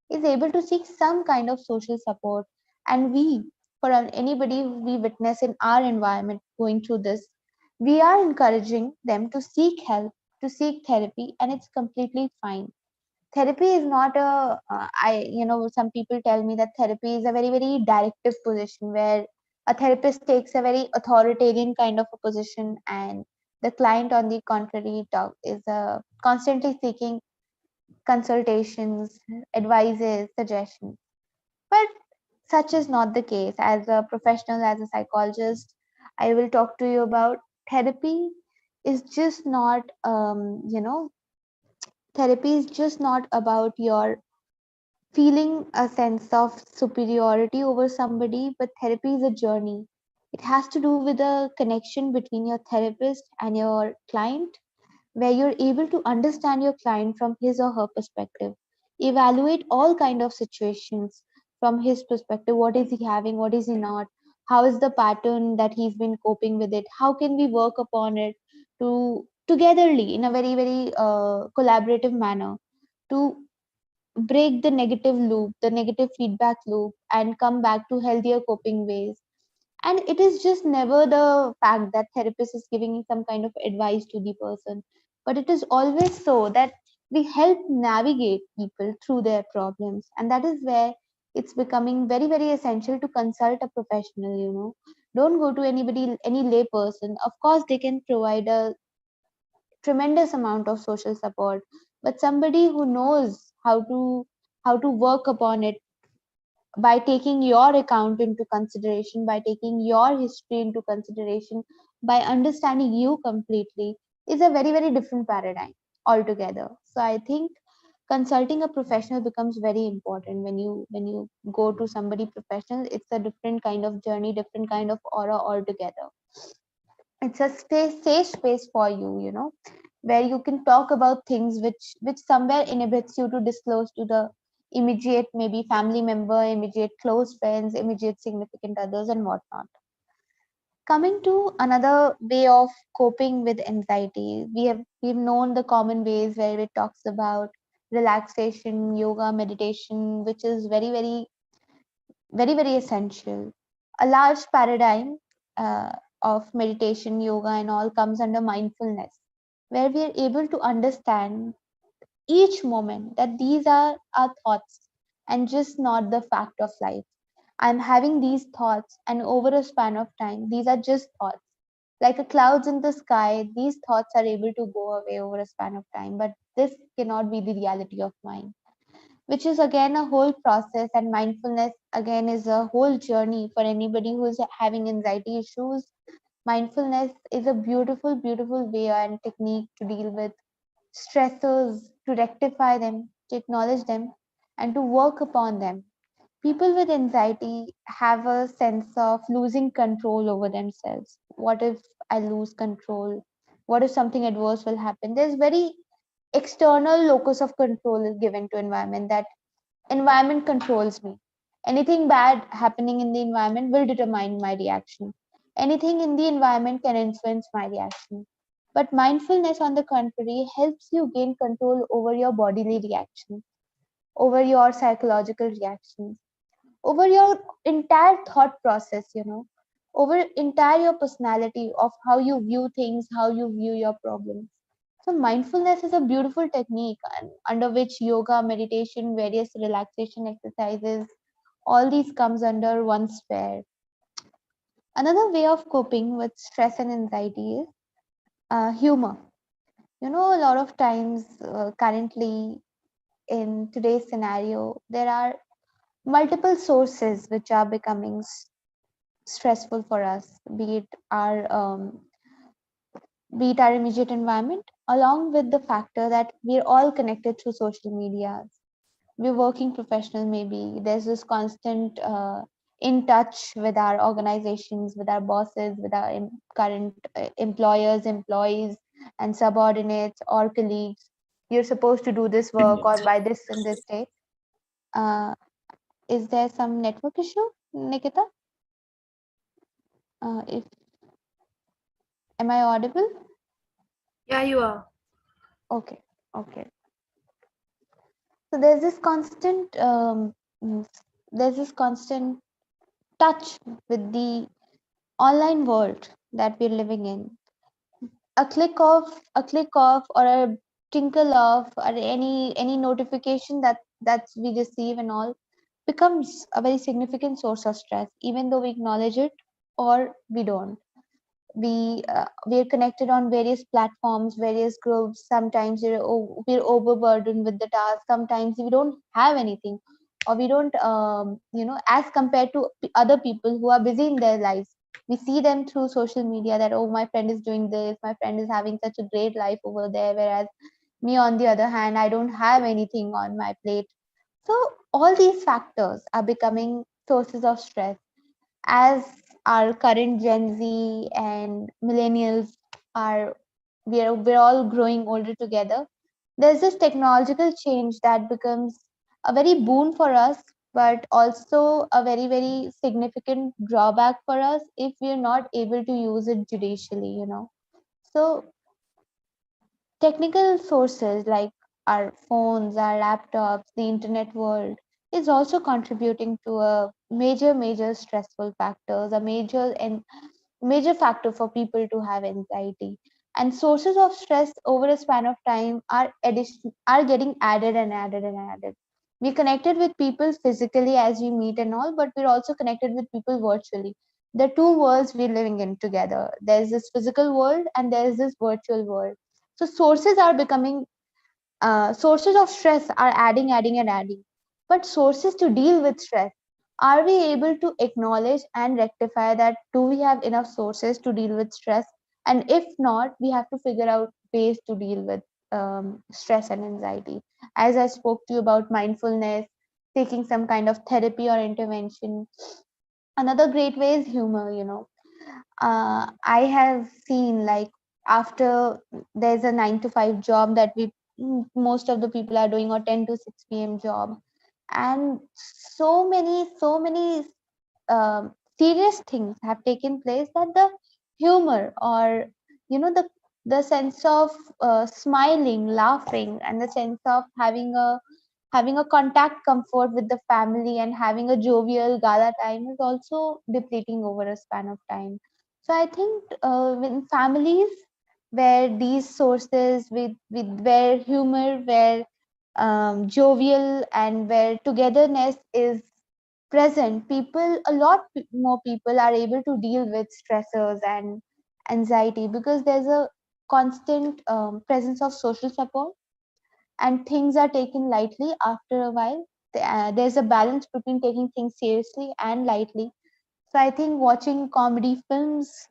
is able to seek some kind of social support. And for anybody we witness in our environment going through this, we are encouraging them to seek help, to seek therapy, and it's completely fine. Therapy is not some people tell me that therapy is a very, very directive position where a therapist takes a very authoritarian kind of a position, and the client on the contrary is constantly seeking consultations, advices, suggestions. But such is not the case. As a professional, as a psychologist, I will talk to you about therapy is just not Therapy is just not about your feeling a sense of superiority over somebody, but therapy is a journey. It has to do with a connection between your therapist and your client, where you're able to understand your client from his or her perspective, evaluate all kind of situations from his perspective. What is he having, what is he not, how is the pattern that he's been coping with it, how can we work upon it to togetherly in a very collaborative manner to break the negative loop, the negative feedback loop, and come back to healthier coping ways. And it is just never the fact that therapist is giving some kind of advice to the person, but it is always so that we help navigate people through their problems. And that is where it's becoming very essential to consult a professional, don't go to anybody, any lay person. Of course they can provide a tremendous amount of social support, but somebody who knows how to work upon it by taking your account into consideration, by taking your history into consideration, by understanding you completely, is a very different paradigm altogether. So I think consulting a professional becomes very important. When you go to somebody professional, it's a different kind of journey, different kind of aura altogether. It's a safe space for you, where you can talk about things which somewhere inhibits you to disclose to the immediate, maybe family member, immediate close friends, immediate significant others, and whatnot. Coming to another way of coping with anxiety, we've known the common ways where it talks about relaxation, yoga, meditation, which is very essential. A large paradigm of meditation, yoga, and all comes under mindfulness, where we are able to understand each moment that these are our thoughts and just not the fact of life. I'm having these thoughts, and over a span of time, these are just thoughts. Like a clouds in the sky, these thoughts are able to go away over a span of time, but this cannot be the reality of mine, which is again a whole process. And mindfulness again is a whole journey for anybody who is having anxiety issues. Mindfulness is a beautiful way and technique to deal with stressors, to rectify them, to acknowledge them, and to work upon them. People with anxiety have a sense of losing control over themselves. What if I lose control? What if something adverse will happen? There's very external locus of control is given to environment, that environment controls me. Anything bad happening in the environment will determine my reaction. Anything in the environment can influence my reaction. But mindfulness, on the contrary, helps you gain control over your bodily reaction, over your psychological reactions, over your entire thought process, over entire your personality of how you view things, how you view your problems. So mindfulness is a beautiful technique under which yoga, meditation, various relaxation exercises, all these comes under one sphere. Another way of coping with stress and anxiety is humor. A lot of times, currently in today's scenario, there are multiple sources which are becoming stressful for us, be it our immediate environment, along with the factor that we're all connected through social media. We're working professional, maybe there's this constant in touch with our organizations, with our bosses, with our current employers, employees, and subordinates or colleagues. You're supposed to do this work or by this in this date. Is there some network issue, Nikita? If Am I audible? Yeah, you are. Okay. So there's this constant touch with the online world that we're living in. A click off, or a tinkle off, or any notification that we receive and all becomes a very significant source of stress, even though we acknowledge it or we don't. We are connected on various platforms, various groups. Sometimes we're overburdened with the task. Sometimes we don't have anything, or we don't as compared to other people who are busy in their lives, we see them through social media that, oh, my friend is doing this, my friend is having such a great life over there, whereas Me, on the other hand, I don't have anything on my plate. So all these factors are becoming sources of stress. As our current Gen Z and millennials are, we're all growing older together, there's this technological change that becomes a very boon for us, but also a very, very significant drawback for us if we're not able to use it judicially. So technical sources like our phones, our laptops, the internet world is also contributing to a major stressful factors, a major factor for people to have anxiety. And sources of stress over a span of time are getting added and added and added. We connected with people physically as we meet and all, but we're also connected with people virtually. The two worlds we're living in together. There's this physical world and there's this virtual world. So sources of stress are adding and adding. But sources to deal with stress, are we able to acknowledge and rectify that? Do we have enough sources to deal with stress? And if not, we have to figure out ways to deal with stress and anxiety. As I spoke to you about mindfulness, taking some kind of therapy or intervention. Another great way is humor. I have seen, like, after there's a 9 to 5 job that most of the people are doing, or 10 to 6 p.m. job, and so many serious things have taken place, that the humor, or the sense of smiling, laughing, and the sense of having a contact comfort with the family and having a jovial gala time is also depleting over a span of time. So I think in families where these sources, with where humor, where jovial, and where togetherness is present, a lot more people are able to deal with stressors and anxiety, because there's a constant presence of social support, and things are taken lightly after a while. There's a balance between taking things seriously and lightly. So I think watching comedy films,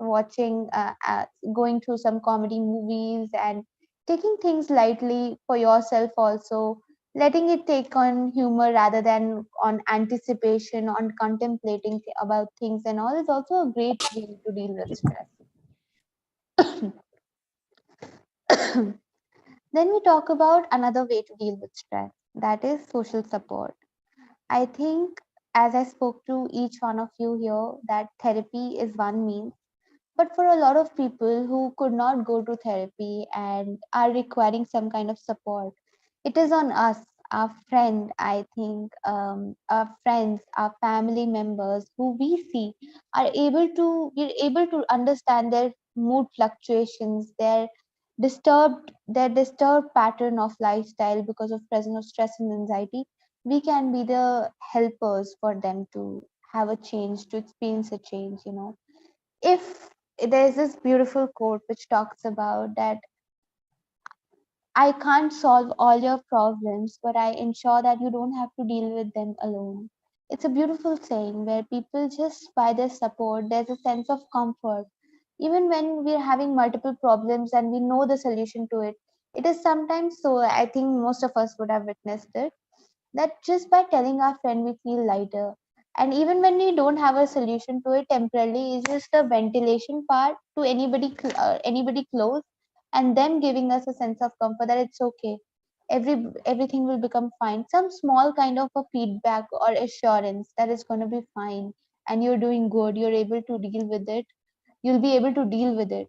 going through some comedy movies, and taking things lightly for yourself also, letting it take on humor rather than on anticipation, on contemplating about things and all, is also a great way to deal with stress. Then we talk about another way to deal with stress, that is social support. I think, as I spoke to each one of you here, that therapy is one means. But for a lot of people who could not go to therapy and are requiring some kind of support, it is on us, our friend, I think, our friends, our family members who we see we're able to understand their mood fluctuations, their disturbed pattern of lifestyle because of presence of stress and anxiety. We can be the helpers for them to have a change, to experience a change. If there's this beautiful quote which talks about that, I can't solve all your problems, but I ensure that you don't have to deal with them alone. It's a beautiful saying where people, just by their support, there's a sense of comfort. Even when we're having multiple problems and we know the solution to it, it is sometimes so, I think most of us would have witnessed it, that just by telling our friend we feel lighter. And even when we don't have a solution to it temporarily, it's just a ventilation part to anybody close, and them giving us a sense of comfort that it's okay, everything will become fine. Some small kind of a feedback or assurance that it's going to be fine, and you're doing good, you're able to deal with it, you'll be able to deal with it,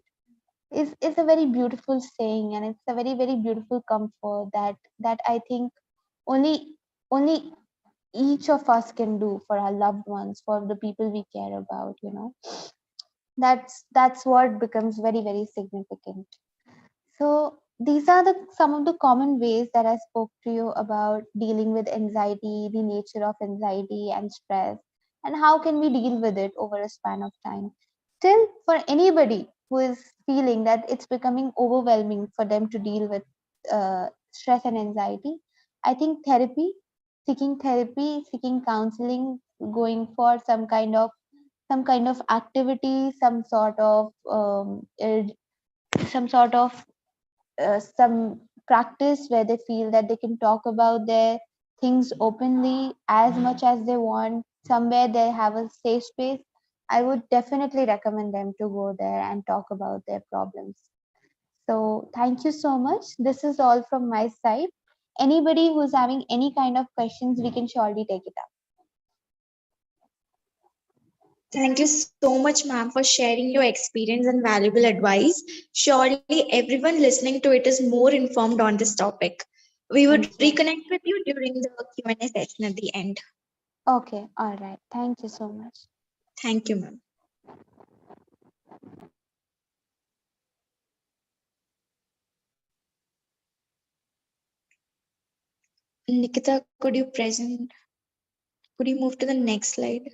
is a very beautiful saying, and it's a very, very beautiful comfort that I think only only each of us can do for our loved ones, for the people we care about. That's what becomes very, very significant. So these are the some of the common ways that I spoke to you about dealing with anxiety, the nature of anxiety and stress, and how can we deal with it over a span of time. Still, for anybody who is feeling that it's becoming overwhelming for them to deal with stress and anxiety, I think therapy, seeking counseling, going for some kind of activity, some sort of practice where they feel that they can talk about their things openly as much as they want, somewhere they have a safe space, I would definitely recommend them to go there and talk about their problems. So thank you so much. This is all from my side. Anybody who's having any kind of questions, we can surely take it up. Thank you so much, ma'am, for sharing your experience and valuable advice. Surely everyone listening to it is more informed on this topic. We would reconnect with you during the Q&A session at the end. Okay, all right. Thank you so much. Thank you, ma'am. Nikita, could you move to the next slide?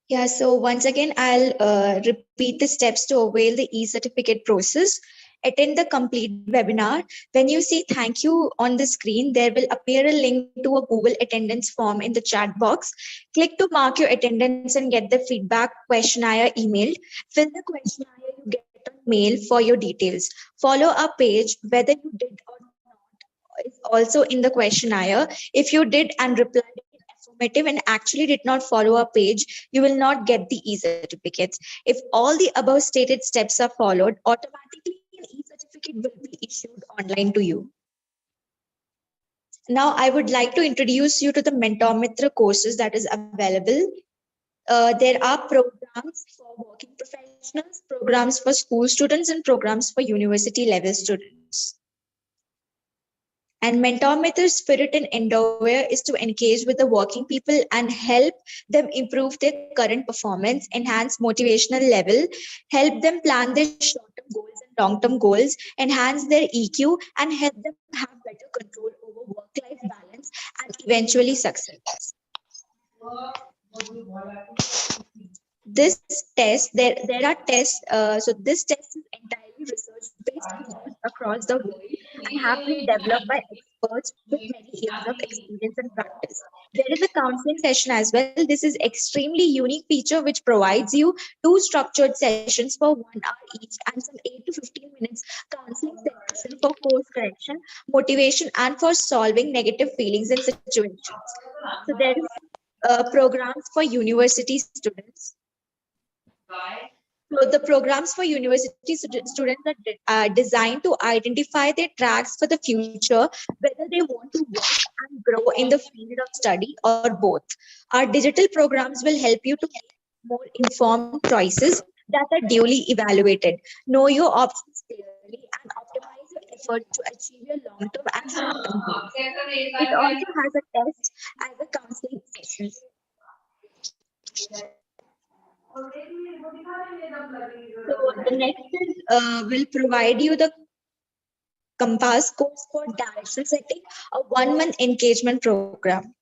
Yeah, so once again, I'll repeat the steps to avail the e-certificate process. Attend the complete webinar. When you see thank you on the screen, there will appear a link to a Google attendance form in the chat box. Click to mark your attendance and get the feedback questionnaire emailed. Fill the questionnaire you get on mail for your details. Follow our page, whether you did or not, is also in the questionnaire. If you did and replied affirmative and actually did not follow a page, you will not get the e-certificates. If all the above stated steps are followed, automatically an e-certificate will be issued online to you. Now, I would like to introduce you to the Mentor Mitra courses that is available. There are programs for working professionals, programs for school students, and programs for university level students. And Mentor Method's spirit and endeavor is to engage with the working people and help them improve their current performance, enhance motivational level, help them plan their short-term goals and long-term goals, enhance their EQ, and help them have better control over work-life balance and eventually success. This test, there are tests, so this test is entirely research-based and used across the world and have been developed by experts with many years of experience and practice. There is a counseling session as well. This is extremely unique feature which provides you 2 structured sessions for 1 hour each and some 8 to 15 minutes counseling session for course correction, motivation, and for solving negative feelings and situations. So there is programs for university students. So the programs for university students are designed to identify their tracks for the future, whether they want to work and grow in the field of study or both. Our digital programs will help you to make more informed choices that are duly evaluated. Know your options clearly and optimize your effort to achieve your long-term and short-term goals. It also has a test as a counseling session. So the next is will provide you the Compass course for direction setting, a 1 month engagement program.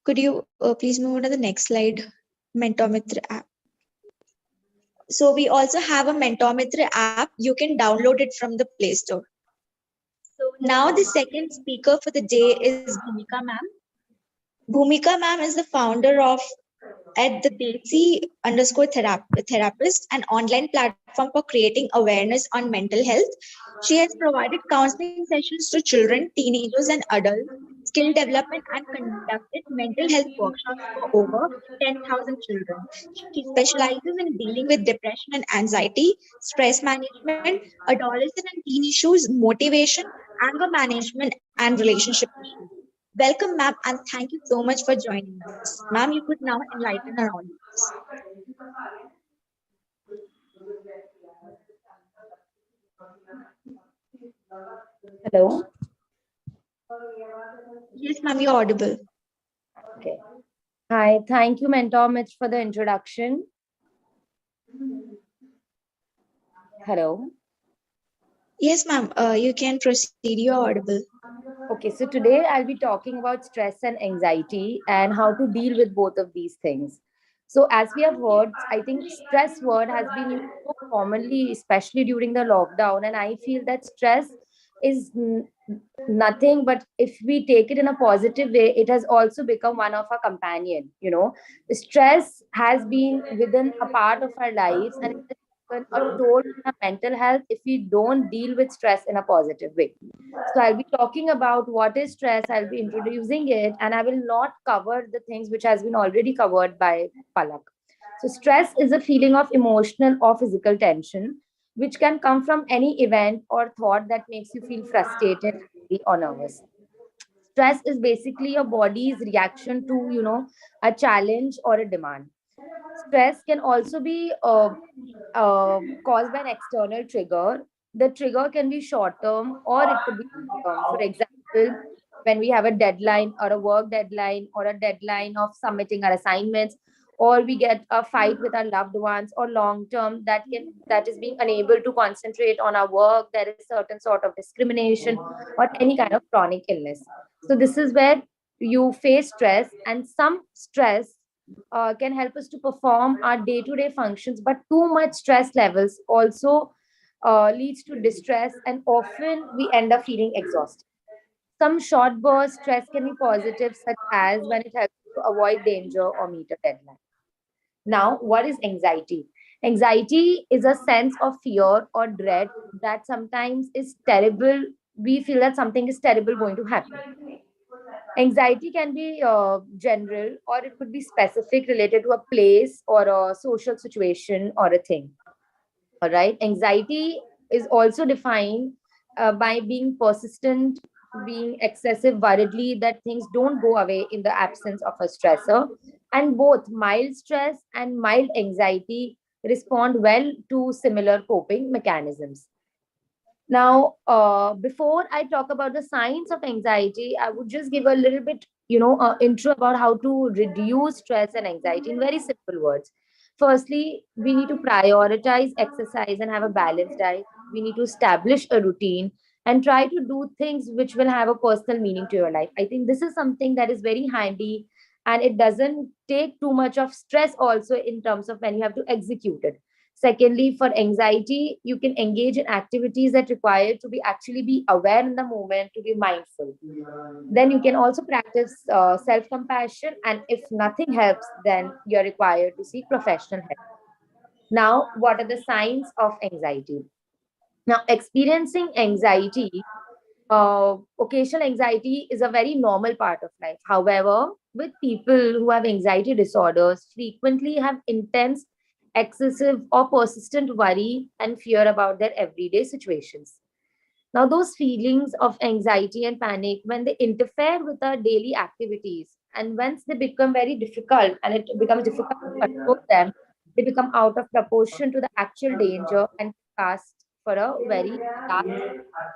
Could you please move on to the next slide? Mentor Mitra app. So we also have a Mentor Mitra app. You can download it from the Play Store. So now the second speaker for the day is Bhumika ma'am. Bhumika ma'am is the founder of at the Desi_therapist, an online platform for creating awareness on mental health. She has provided counseling sessions to children, teenagers, and adults, skill development, and conducted mental health workshops for over 10,000 children. She specializes in dealing with depression and anxiety, stress management, adolescent and teen issues, motivation, anger management, and relationship issues. Welcome, ma'am, and thank you so much for joining us. Ma'am, you could now enlighten our audience. Hello. Yes, ma'am, you're audible. Okay. Hi, thank you, Mentor Mitch, for the introduction. Hello. Yes, ma'am, you can proceed. You're audible. Okay, so today I'll be talking about stress and anxiety and how to deal with both of these things. So as we have heard, I think stress word has been used so commonly, especially during the lockdown. And I feel that stress is nothing, but if we take it in a positive way, it has also become one of our companion. Stress has been within a part of our lives and it has taken a toll on our mental health if we don't deal with stress in a positive way. So I'll be talking about what is stress, I'll be introducing it, and I will not cover the things which has been already covered by Palak. So stress is a feeling of emotional or physical tension which can come from any event or thought that makes you feel frustrated, angry, or nervous. Stress is basically your body's reaction to, a challenge or a demand. Stress can also be caused by an external trigger. The trigger can be short term or it could be long term. For example, when we have a deadline or a work deadline or a deadline of submitting our assignments, or we get a fight with our loved ones, or long term that is being unable to concentrate on our work. There is certain sort of discrimination or any kind of chronic illness. So this is where you face stress, and some stress can help us to perform our day-to-day functions, but too much stress levels also leads to distress, and often we end up feeling exhausted. Some short burst stress can be positive, such as when it helps to avoid danger or meet a deadline. Now, what is anxiety? Anxiety is a sense of fear or dread that sometimes is terrible. We feel that something is terrible going to happen. Anxiety can be general, or it could be specific, related to a place or a social situation or a thing. All right. Anxiety is also defined by being persistent, being excessive, worriedly that things don't go away in the absence of a stressor. And both mild stress and mild anxiety respond well to similar coping mechanisms. Now, before I talk about the signs of anxiety, I would just give a little bit, intro about how to reduce stress and anxiety in very simple words. Firstly, we need to prioritize exercise and have a balanced diet. We need to establish a routine and try to do things which will have a personal meaning to your life. I think this is something that is very handy, and it doesn't take too much of stress also in terms of when you have to execute it. Secondly, for anxiety, you can engage in activities that require to be actually be aware in the moment, to be mindful. Then you can also practice self-compassion, and if nothing helps, then you're required to seek professional help. Now, what are the signs of anxiety? Now, experiencing anxiety, occasional anxiety is a very normal part of life. However, with people who have anxiety disorders, frequently have intense, excessive, or persistent worry and fear about their everyday situations. Now, those feelings of anxiety and panic, when they interfere with our daily activities, and once they become very difficult and it becomes difficult to control them, they become out of proportion to the actual danger and cast for a very large.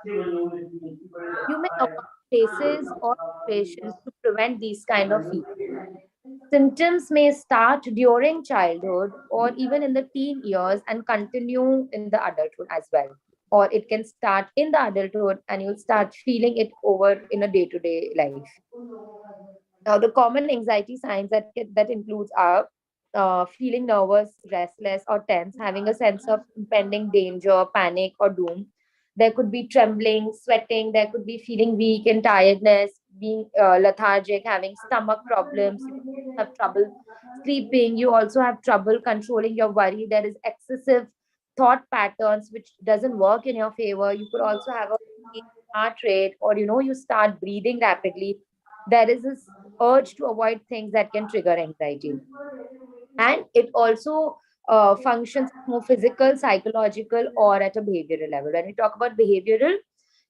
You may avoid places or situations to prevent these kind of feelings. Symptoms may start during childhood or even in the teen years and continue in the adulthood as well. Or it can start in the adulthood and you'll start feeling it over in a day-to-day life. Now, the common anxiety signs that includes are feeling nervous, restless, or tense, having a sense of impending danger, panic, or doom. There could be trembling, sweating. There could be feeling weak and tiredness, being lethargic, having stomach problems. You have trouble sleeping. You also have trouble controlling your worry. There is excessive thought patterns which doesn't work in your favor. You could also have a heart rate, or you start breathing rapidly. There is this urge to avoid things that can trigger anxiety. And it also functions more physical, psychological, or at a behavioral level. When we talk about behavioral,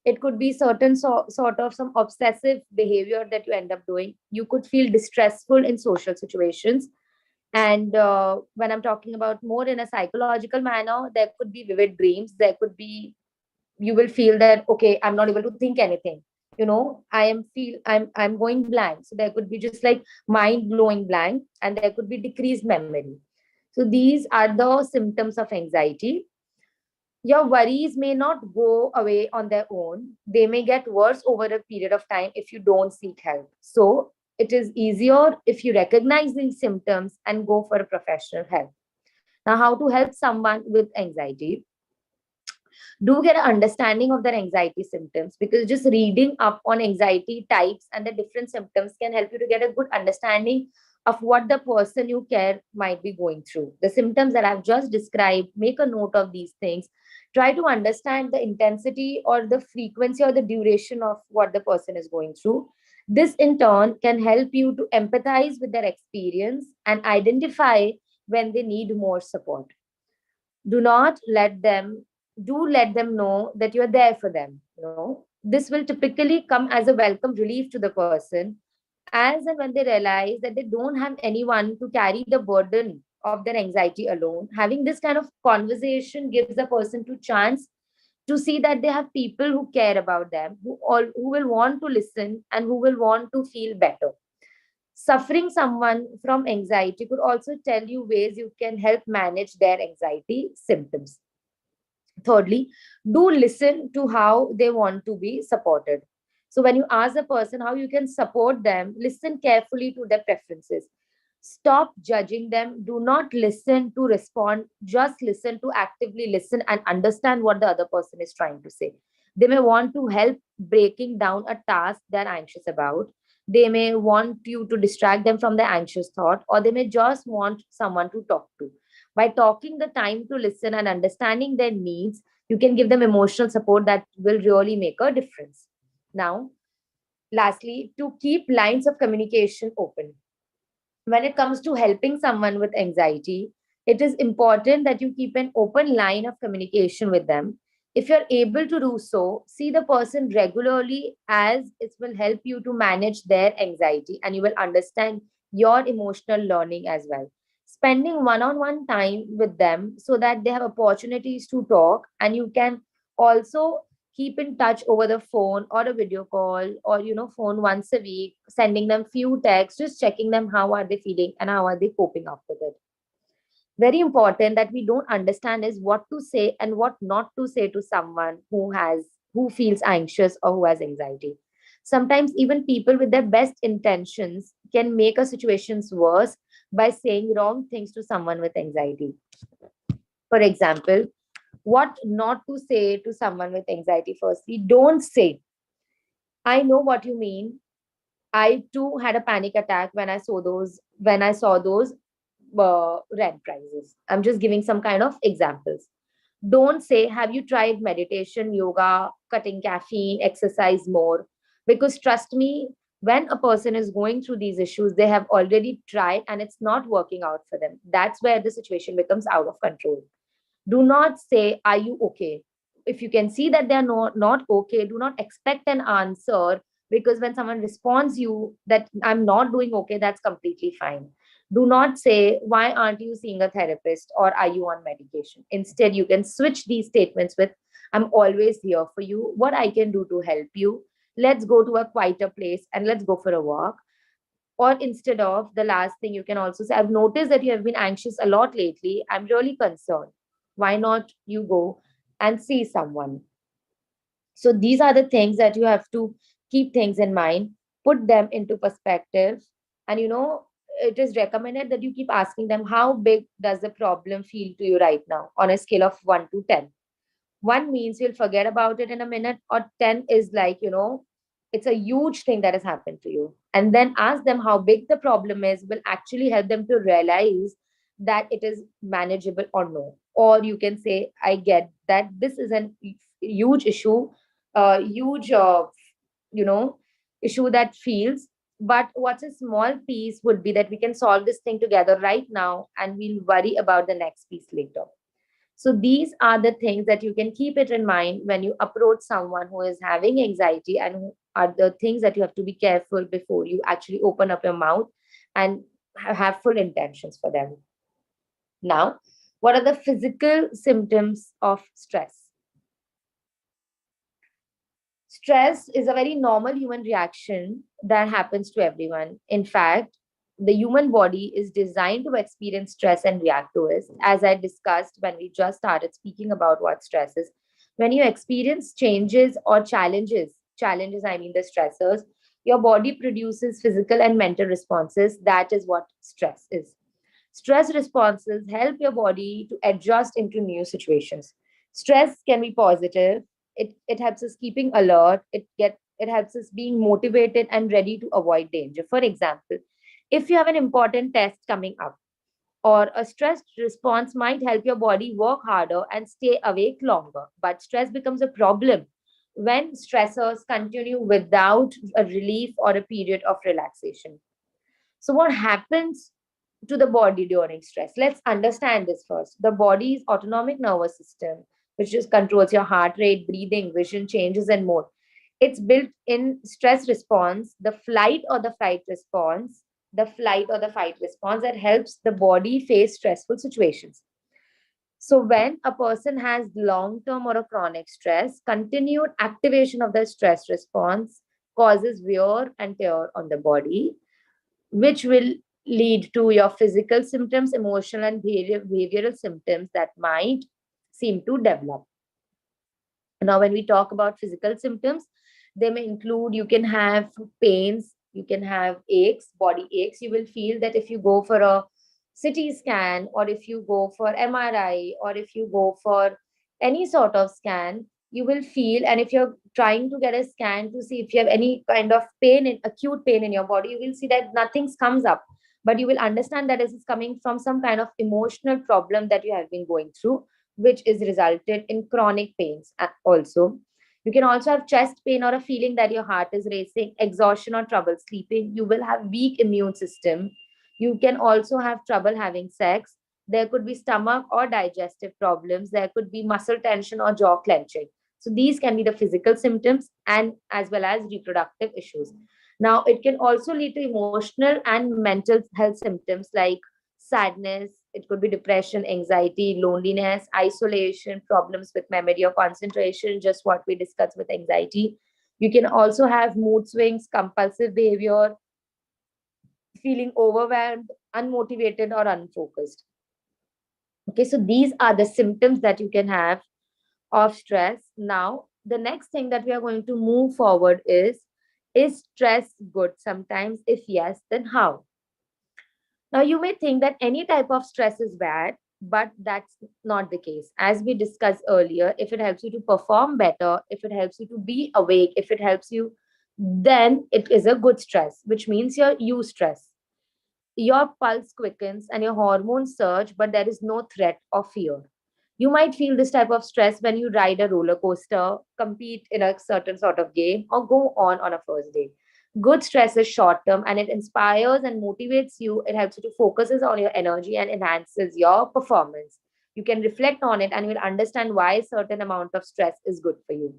it could be certain sort of some obsessive behavior that you end up doing. You could feel distressful in social situations. And when I'm talking about more in a psychological manner, there could be vivid dreams. There could be, you will feel that, okay, I'm not able to think anything. I'm going blank. So there could be just like mind blowing blank, and there could be decreased memory. So these are the symptoms of anxiety. Your worries may not go away on their own. They may get worse over a period of time if you don't seek help. So it is easier if you recognize these symptoms and go for a professional help. Now, how to help someone with anxiety? Do get an understanding of their anxiety symptoms, because just reading up on anxiety types and the different symptoms can help you to get a good understanding of what the person you care might be going through. The symptoms that I've just described, make a note of these things. Try to understand the intensity or the frequency or the duration of what the person is going through. This in turn can help you to empathize with their experience and identify when they need more support. Do not let them, do let them know that you're there for them. This will typically come as a welcome relief to the person, as and when they realize that they don't have anyone to carry the burden of their anxiety alone. Having this kind of conversation gives the person to chance to see that they have people who care about them, who will want to listen and who will want to feel better. Suffering someone from anxiety could also tell you ways you can help manage their anxiety symptoms. Thirdly, do listen to how they want to be supported. So when you ask a person how you can support them, listen carefully to their preferences. Stop judging them. Do not listen to respond. Just listen to actively listen and understand what the other person is trying to say. They may want to help breaking down a task they're anxious about. They may want you to distract them from their anxious thought, or they may just want someone to talk to. By talking the time to listen and understanding their needs, you can give them emotional support that will really make a difference. Now, lastly, to keep lines of communication open. When it comes to helping someone with anxiety, it is important that you keep an open line of communication with them. If you're able to do so, see the person regularly, as it will help you to manage their anxiety and you will understand your emotional learning as well. Spending one on one time with them so that they have opportunities to talk, and you can also keep in touch over the phone or a video call, or phone once a week, sending them few texts, just checking them how are they feeling and how are they coping up with it. Very important that we don't understand is what to say and what not to say to someone who feels anxious or who has anxiety. Sometimes even people with their best intentions can make a situations worse by saying wrong things to someone with anxiety. For example, what not to say to someone with anxiety. Firstly, don't say, I know what you mean. I too had a panic attack when I saw those rent prices. I'm just giving some kind of examples. Don't say, have you tried meditation, yoga, cutting caffeine, exercise more? Because trust me, when a person is going through these issues, they have already tried and it's not working out for them. That's where the situation becomes out of control. Do not say, are you okay? If you can see that they're not okay, do not expect an answer, because when someone responds you that I'm not doing okay, that's completely fine. Do not say, why aren't you seeing a therapist, or are you on medication? Instead, you can switch these statements with, I'm always here for you. What I can do to help you? Let's go to a quieter place and let's go for a walk. Or instead of, the last thing you can also say, I've noticed that you have been anxious a lot lately. I'm really concerned. Why not you go and see someone? So these are the things that you have to keep things in mind, put them into perspective. And it is recommended that you keep asking them, how big does the problem feel to you right now on a scale of 1 to 10? 1 means you'll forget about it in a minute, or 10 is like, it's a huge thing that has happened to you. And then ask them how big the problem is, will actually help them to realize that it is manageable or no. Or you can say, I get that this is a huge issue, huge, you know, issue that feels. But what's a small piece would be that we can solve this thing together right now and we'll worry about the next piece later. So these are the things that you can keep it in mind when you approach someone who is having anxiety, and who are the things that you have to be careful before you actually open up your mouth and have full intentions for them. Now, what are the physical symptoms of stress? Stress is a very normal human reaction that happens to everyone. In fact, the human body is designed to experience stress and react to it. As I discussed when we just started speaking about what stress is, when you experience changes or challenges, I mean the stressors, your body produces physical and mental responses. That is what stress is. Stress responses help your body to adjust into new situations. Stress can be positive. It helps us keeping alert. It helps us being motivated and ready to avoid danger. For example, If you have an important test coming up, or a stress response might help your body work harder and stay awake longer. But stress becomes a problem when stressors continue without a relief or a period of relaxation. So, what happens to the body during stress? Let's understand this first. The body's autonomic nervous system, which just controls your heart rate, breathing, vision changes, and more. It's built in stress response, the flight or the fight response, that helps the body face stressful situations. So, when a person has long term or a chronic stress, continued activation of the stress response causes wear and tear on the body, which will lead to your physical symptoms, emotional and behavioral symptoms that might seem to develop. Now, when we talk about physical symptoms, they may include, you can have pains, you can have aches, body aches. You will feel that if you go for a CT scan, or if you go for MRI, or if you go for any sort of scan, you will feel, and if you're trying to get a scan to see if you have any kind of pain, acute pain in your body, you will see that nothing comes up. But you will understand that this is coming from some kind of emotional problem that you have been going through, which is resulted in chronic pains. Also, you can also have chest pain or a feeling that your heart is racing, exhaustion or trouble sleeping. You will have weak immune system. You can also have trouble having sex. There could be stomach or digestive problems. There could be muscle tension or jaw clenching. So these can be the physical symptoms, and as well as reproductive issues. Now, it can also lead to emotional and mental health symptoms like sadness. It could be depression, anxiety, loneliness, isolation, problems with memory or concentration, just what we discussed with anxiety. You can also have mood swings, compulsive behavior, feeling overwhelmed, unmotivated, or unfocused. Okay, so these are the symptoms that you can have of stress. Now, the next thing that we are going to move forward is stress good sometimes? If yes, then how? Now, you may think that any type of stress is bad, but that's not the case. As we discussed earlier, if it helps you to perform better, if it helps you to be awake, if it helps you, then it is a good stress, which means you're eustress. Your pulse quickens and your hormones surge, but there is no threat or fear. You might feel this type of stress when you ride a roller coaster, compete in a certain sort of game, or go on a first date. Good stress is short term and it inspires and motivates you. It helps you to focuses on your energy and enhances your performance. You can reflect on it and you will understand why a certain amount of stress is good for you.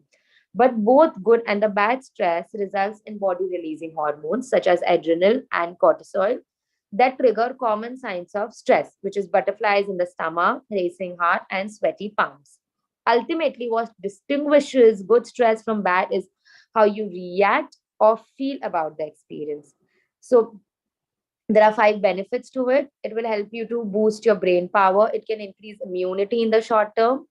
But both good and the bad stress results in body releasing hormones such as adrenal and cortisol that trigger common signs of stress, which is butterflies in the stomach, racing heart, and sweaty palms. Ultimately, what distinguishes good stress from bad is how you react or feel about the experience. So, there are 5 benefits to it. It will help you to boost your brain power. It can increase immunity in the short term.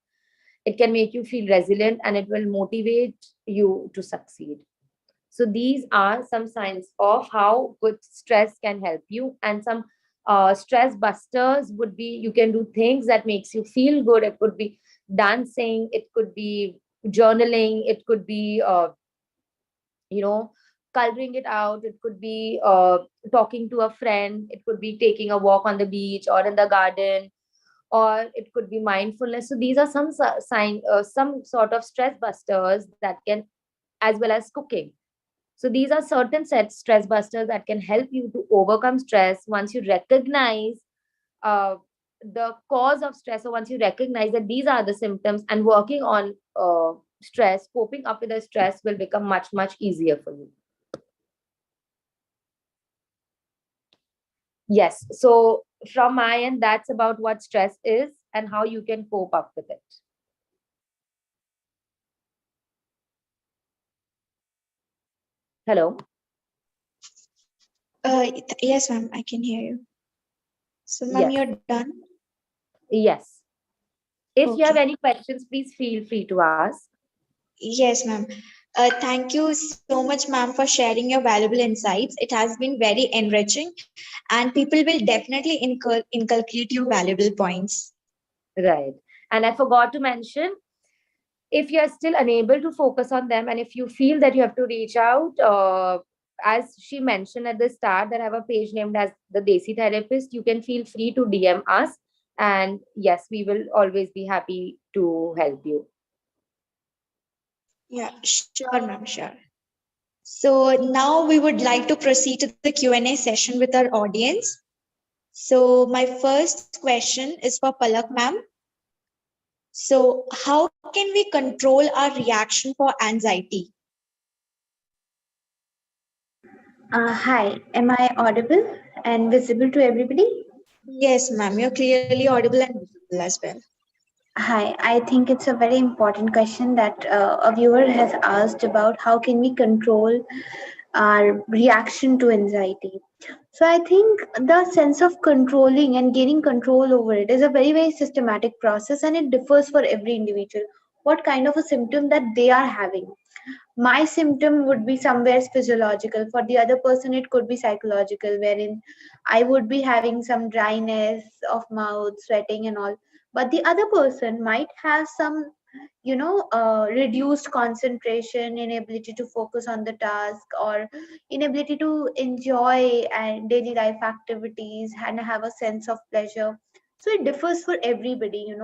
It can make you feel resilient and it will motivate you to succeed. So these are some signs of how good stress can help you. And some stress busters would be, you can do things that makes you feel good. It could be dancing, it could be journaling, it could be you know coloring it out, it could be talking to a friend, it could be taking a walk on the beach or in the garden, or it could be mindfulness. So these are some some sort of stress busters that can, as well as cooking. So these are certain set stress busters that can help you to overcome stress once you recognize uh, the cause of stress, or once you recognize that these are the symptoms, and working on stress, coping up with the stress will become much, much easier for you. Yes. So from my end, that's about what stress is and how you can cope up with it. Hello. Yes, ma'am, I can hear you. So, ma'am, Yes. you're done? Yes. If you have Okay. any questions, please feel free to ask. Yes, ma'am. Thank you so much, ma'am, for sharing your valuable insights. It has been very enriching, and people will definitely inculcate your valuable points. Right. And I forgot to mention, if you are still unable to focus on them and if you feel that you have to reach out as she mentioned at the start, that I have a page named as the Desi Therapist. You can feel free to DM us, and yes, we will always be happy to help you. Yeah, sure, ma'am, sure. So now we would like to proceed to the Q&A session with our audience. So my first question is for Palak ma'am. So how can we control our reaction for anxiety? Hi, am I audible and visible to everybody? Yes, ma'am, you're clearly audible and visible as well. Hi, I think it's a very important question that a viewer has asked about how can we control our reaction to anxiety. So I think the sense of controlling and gaining control over it is a very, very systematic process, and it differs for every individual. What kind of a symptom that they are having. My symptom would be somewhere physiological. For the other person, it could be psychological, wherein I would be having some dryness of mouth, sweating, and all. But the other person might have some, reduced concentration, inability to focus on the task, or inability to enjoy and daily life activities and have a sense of pleasure. So it differs for everybody.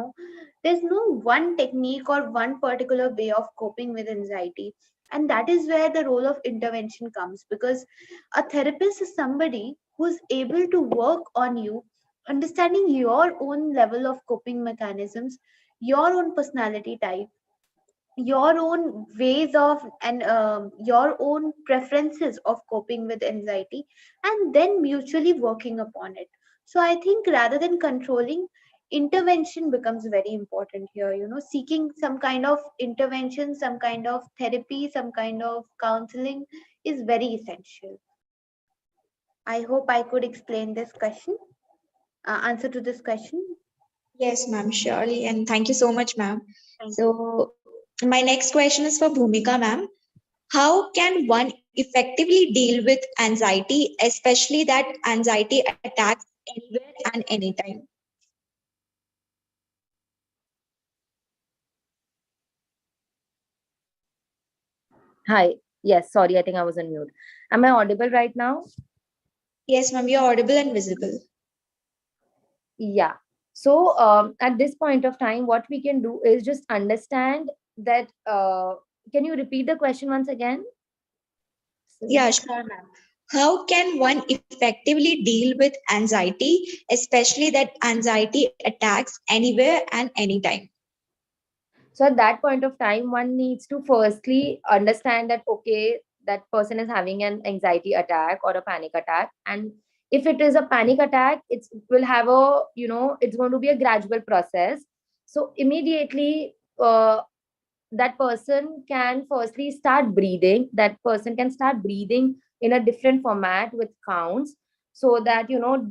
There's no one technique or one particular way of coping with anxiety, and that is where the role of intervention comes, because a therapist is somebody who's able to work on you, understanding your own level of coping mechanisms, your own personality type, your own ways of and your own preferences of coping with anxiety, and then mutually working upon it. So I think rather than controlling, intervention becomes very important here. Seeking some kind of intervention, some kind of therapy, some kind of counseling is very essential. I hope I could explain this question, answer to this question. Yes, ma'am, surely. And thank you so much, ma'am. Thank So my next question is for Bhumika, ma'am. How can one effectively deal with anxiety, especially that anxiety attacks anywhere and anytime? Hi. Yes, sorry, I think I was on mute. Am I audible right now? Yes, ma'am, you're audible and visible. Yeah. So at this point of time, what we can do is just understand that. Can you repeat the question once again? Yeah, sure, ma'am. How can one effectively deal with anxiety, especially that anxiety attacks anywhere and anytime? So at that point of time, one needs to firstly understand that, okay, that person is having an anxiety attack or a panic attack. And if it is a panic attack, it will have a, it's going to be a gradual process. So immediately, that person can firstly start breathing. That person can start breathing in a different format with counts, so that,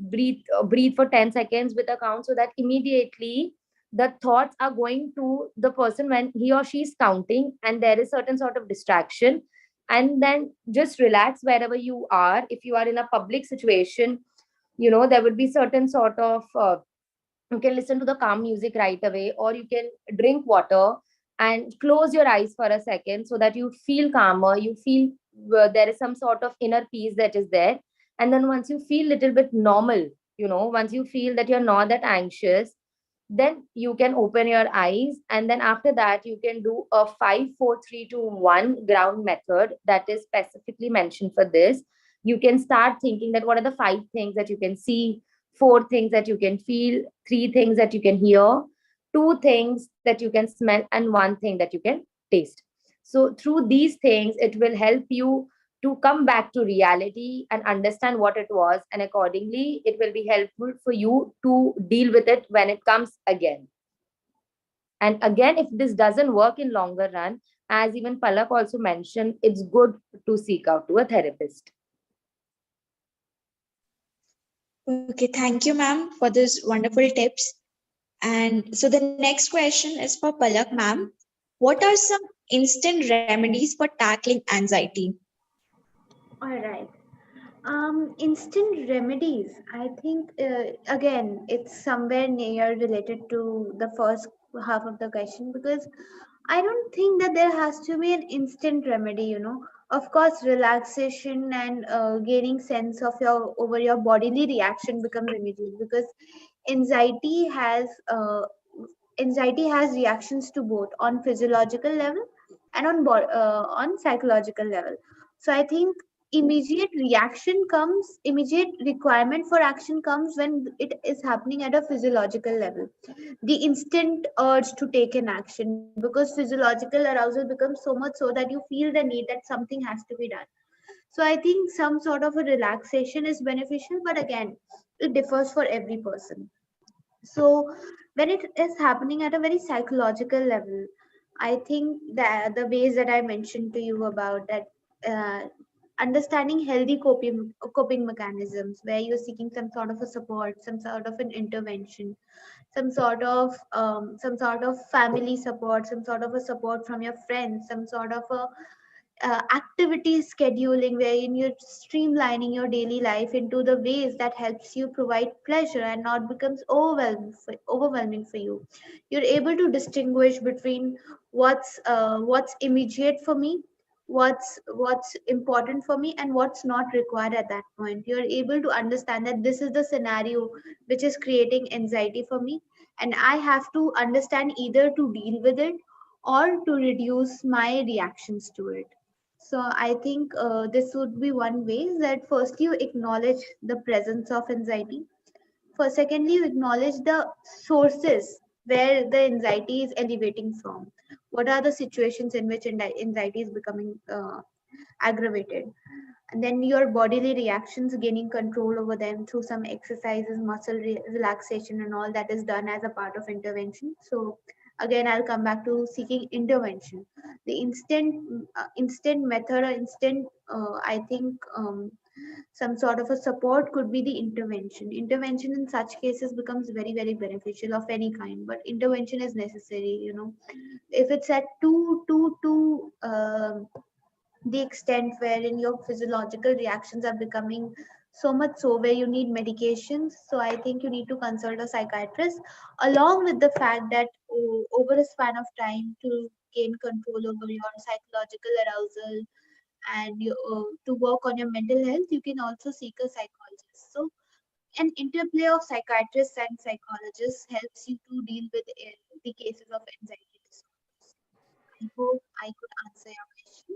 breathe for 10 seconds with a count, so that immediately the thoughts are going to the person when he or she is counting, and there is certain sort of distraction. And then just relax wherever you are. If you are in a public situation, there would be certain sort of you can listen to the calm music right away, or you can drink water and close your eyes for a second, so that you feel calmer, you feel there is some sort of inner peace that is there. And then once you feel little bit normal, once you feel that you're not that anxious, then you can open your eyes. And then after that, you can do a 5 4 3 2 1 ground method that is specifically mentioned for this. You can start thinking that what are the 5 things that you can see, 4 things that you can feel, 3 things that you can hear, 2 things that you can smell, and 1 thing that you can taste. So through these things, it will help you to come back to reality and understand what it was, and accordingly it will be helpful for you to deal with it when it comes again. And again, if this doesn't work in longer run, as even Palak also mentioned, it's good to seek out to a therapist. Okay, thank you, ma'am, for those wonderful tips. And so the next question is for Palak, ma'am. What are some instant remedies for tackling anxiety? All right. Instant remedies. I think again, it's somewhere near related to the first half of the question, because I don't think that there has to be an instant remedy. Of course, relaxation and gaining sense of your over your bodily reaction becomes immediate, because anxiety has uh, anxiety has reactions to both on physiological level and on psychological level. So I think immediate requirement for action comes when it is happening at a physiological level, the instant urge to take an action, because physiological arousal becomes so much so that you feel the need that something has to be done. So I think some sort of a relaxation is beneficial, but again, it differs for every person. So when it is happening at a very psychological level, I think that the ways that I mentioned to you about that, uh, understanding healthy coping mechanisms, where you're seeking some sort of a support, some sort of an intervention, some sort of family support, some sort of a support from your friends, some sort of a activity scheduling wherein you're streamlining your daily life into the ways that helps you provide pleasure and not becomes overwhelming for you. You're able to distinguish between what's immediate for me, what's important for me, and what's not required at that point. You're able to understand that this is the scenario which is creating anxiety for me, and I have to understand either to deal with it or to reduce my reactions to it. So I think this would be one way, that first you acknowledge the presence of anxiety. For secondly, you acknowledge the sources where the anxiety is elevating from. What are the situations in which anxiety is becoming aggravated? And then your bodily reactions, gaining control over them through some exercises, muscle relaxation, and all that is done as a part of intervention. So again, I'll come back to seeking intervention. The instant method, or instant I think some sort of a support could be the intervention in such cases becomes very very beneficial of any kind, but intervention is necessary, if it's at too the extent wherein your physiological reactions are becoming so much so where you need medications. So I think you need to consult a psychiatrist, along with the fact that over a span of time, to gain control over your psychological arousal and to work on your mental health, you can also seek a psychologist. So an interplay of psychiatrists and psychologists helps you to deal with the cases of anxiety disorders. I hope I could answer your question.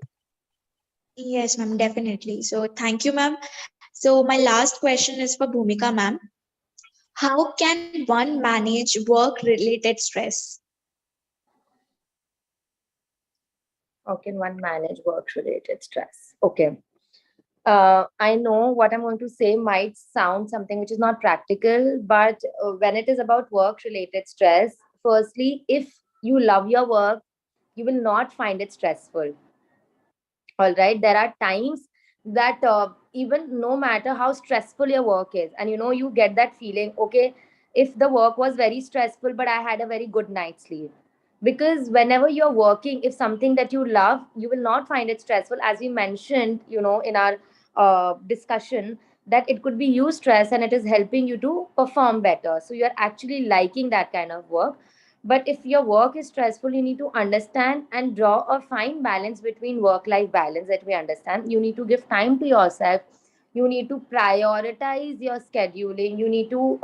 Yes, ma'am, definitely. So thank you, ma'am. So my last question is for Bhumika, ma'am. How can one manage work-related stress? How can one manage work-related stress? Okay. I know what I'm going to say might sound something which is not practical, but when it is about work-related stress, firstly, if you love your work, you will not find it stressful. All right, there are times that even no matter how stressful your work is, and you get that feeling, okay, if the work was very stressful but I had a very good night's sleep, because whenever you're working, if something that you love, you will not find it stressful, as we mentioned in our discussion, that it could be eustress and it is helping you to perform better, so you're actually liking that kind of work. But if your work is stressful, you need to understand and draw a fine balance between work life balance, that we understand. You need to give time to yourself. You need to prioritize your scheduling. You need to,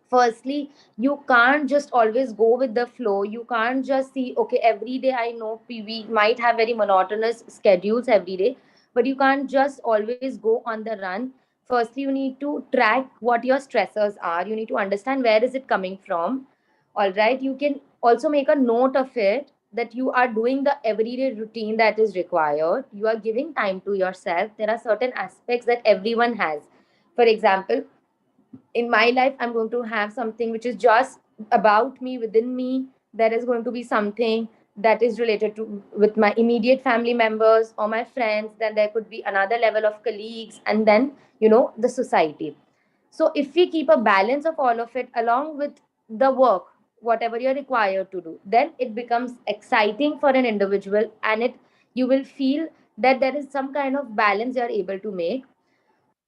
firstly, you can't just always go with the flow. You can't just see, okay, every day, I know we might have very monotonous schedules every day, but you can't just always go on the run. Firstly, you need to track what your stressors are. You need to understand where is it coming from. All right, you can also make a note of it, that you are doing the everyday routine that is required. You are giving time to yourself. There are certain aspects that everyone has. For example, in my life, I'm going to have something which is just about me, within me. There is going to be something that is related to with my immediate family members or my friends. Then there could be another level of colleagues, and then the society. So if we keep a balance of all of it along with the work, whatever you're required to do, then it becomes exciting for an individual, and it you will feel that there is some kind of balance you're able to make.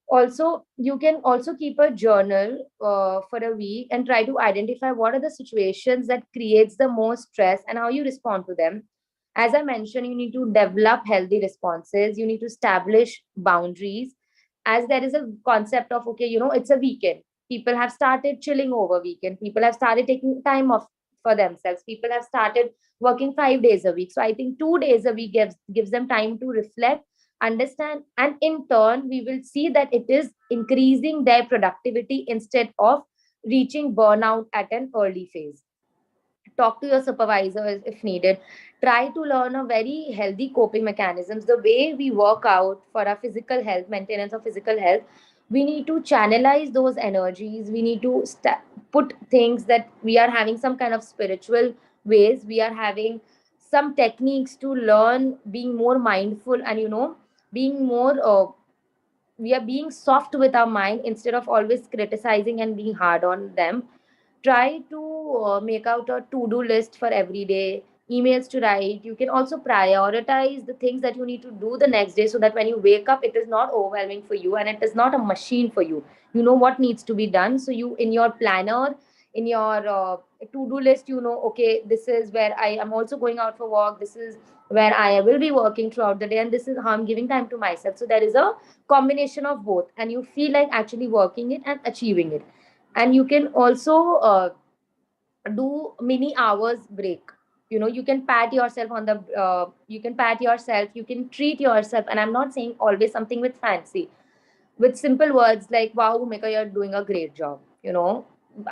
Also, you can also keep a journal for a week and try to identify what are the situations that creates the most stress and how you respond to them. As I mentioned, you need to develop healthy responses, you need to establish boundaries, as there is a concept of, okay, it's a weekend. People have started chilling over weekend. People have started taking time off for themselves. People have started working 5 days a week. So I think 2 days a week gives them time to reflect, understand, and in turn, we will see that it is increasing their productivity instead of reaching burnout at an early phase. Talk to your supervisors if needed. Try to learn a very healthy coping mechanisms. The way we work out for our physical health, maintenance of physical health, we need to channelize those energies. We need to put things that we are having some kind of spiritual ways. We are having some techniques to learn being more mindful, and being more we are being soft with our mind instead of always criticizing and being hard on them. Try to make out a to-do list for every day, emails to write. You can also prioritize the things that you need to do the next day, so that when you wake up, it is not overwhelming for you and it is not a machine for you. You know what needs to be done, so you, in your planner, in your to-do list, okay, this is where I am also going out for work, this is where I will be working throughout the day, and this is how I'm giving time to myself. So there is a combination of both, and you feel like actually working it and achieving it. And you can also do mini hours break. You can pat yourself on the you can pat yourself, you can treat yourself, and I'm not saying always something with fancy, with simple words like, wow, Mika, you're doing a great job.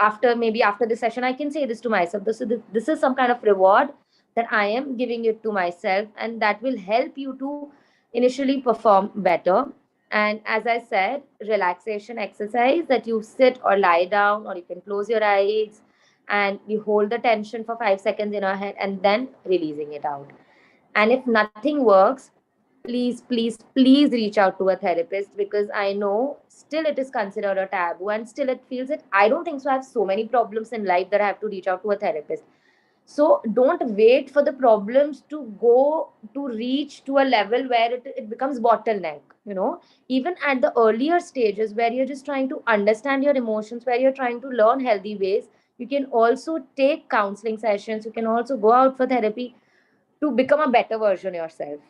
After the session, I can say this to myself. This is some kind of reward that I am giving it to myself, and that will help you to initially perform better. And as I said, relaxation exercise, that you sit or lie down, or you can close your eyes and you hold the tension for 5 seconds in your head and then releasing it out. And if nothing works, please, please, please reach out to a therapist, because I know still it is considered a taboo, and still it feels it. I don't think so. I have so many problems in life that I have to reach out to a therapist. So don't wait for the problems to reach to a level where it becomes bottleneck. Even at the earlier stages, where you're just trying to understand your emotions, where you're trying to learn healthy ways, you can also take counseling sessions. You can also go out for therapy to become a better version yourself.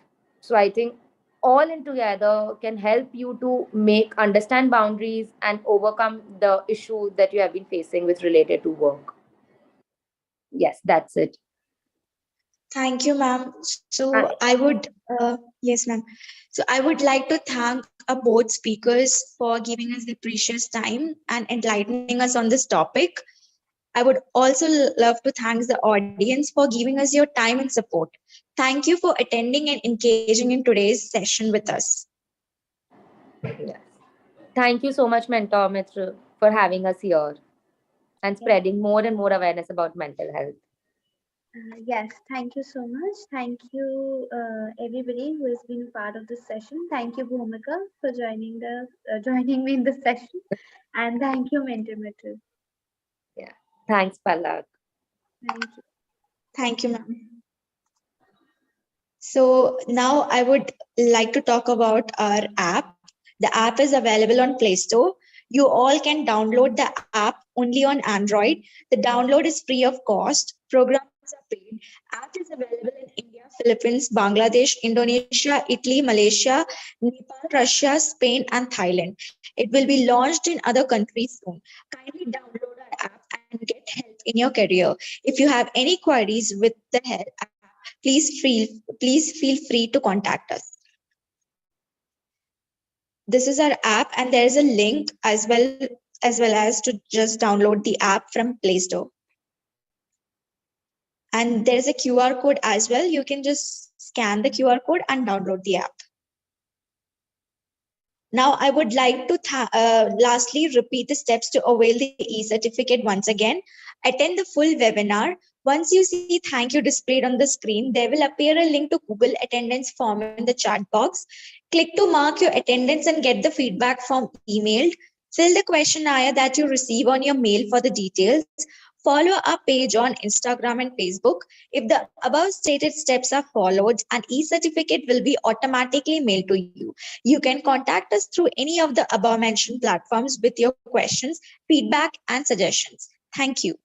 So I think all in together can help you to understand boundaries and overcome the issue that you have been facing with related to work. Yes, that's it. Thank you, ma'am. So I would, yes, ma'am. So I would like to thank our both speakers for giving us the precious time and enlightening us on this topic. I would also love to thank the audience for giving us your time and support. Thank you for attending and engaging in today's session with us. Yes. Thank you so much, Mentor Mitr, for having us here and spreading more and more awareness about mental health. Yes, thank you so much. Thank you, everybody who has been part of this session. Thank you, Bhumika, for joining me in this session, and thank you, Mentor Mitr. Yeah, thanks, Palak. Thank you. Thank you, ma'am. So now I would like to talk about our app. The app is available on Play Store. You all can download the app only on Android. The download is free of cost. Programs are paid. App is available in India, Philippines, Bangladesh, Indonesia, Italy, Malaysia, Nepal, Russia, Spain, and Thailand. It will be launched in other countries soon. Kindly download our app and get help in your career. If you have any queries with the app, please feel free to contact us. This is our app, and there is a link as well as to just download the app from Play Store. And there's a QR code as well. You can just scan the QR code and download the app. Now, I would like to lastly repeat the steps to avail the e-certificate once again. Attend the full webinar. Once you see thank you displayed on the screen, there will appear a link to Google Attendance form in the chat box. Click to mark your attendance and get the feedback form emailed. Fill the questionnaire that you receive on your mail for the details. Follow our page on Instagram and Facebook. If the above stated steps are followed, an e-certificate will be automatically mailed to you. You can contact us through any of the above mentioned platforms with your questions, feedback, and suggestions. Thank you.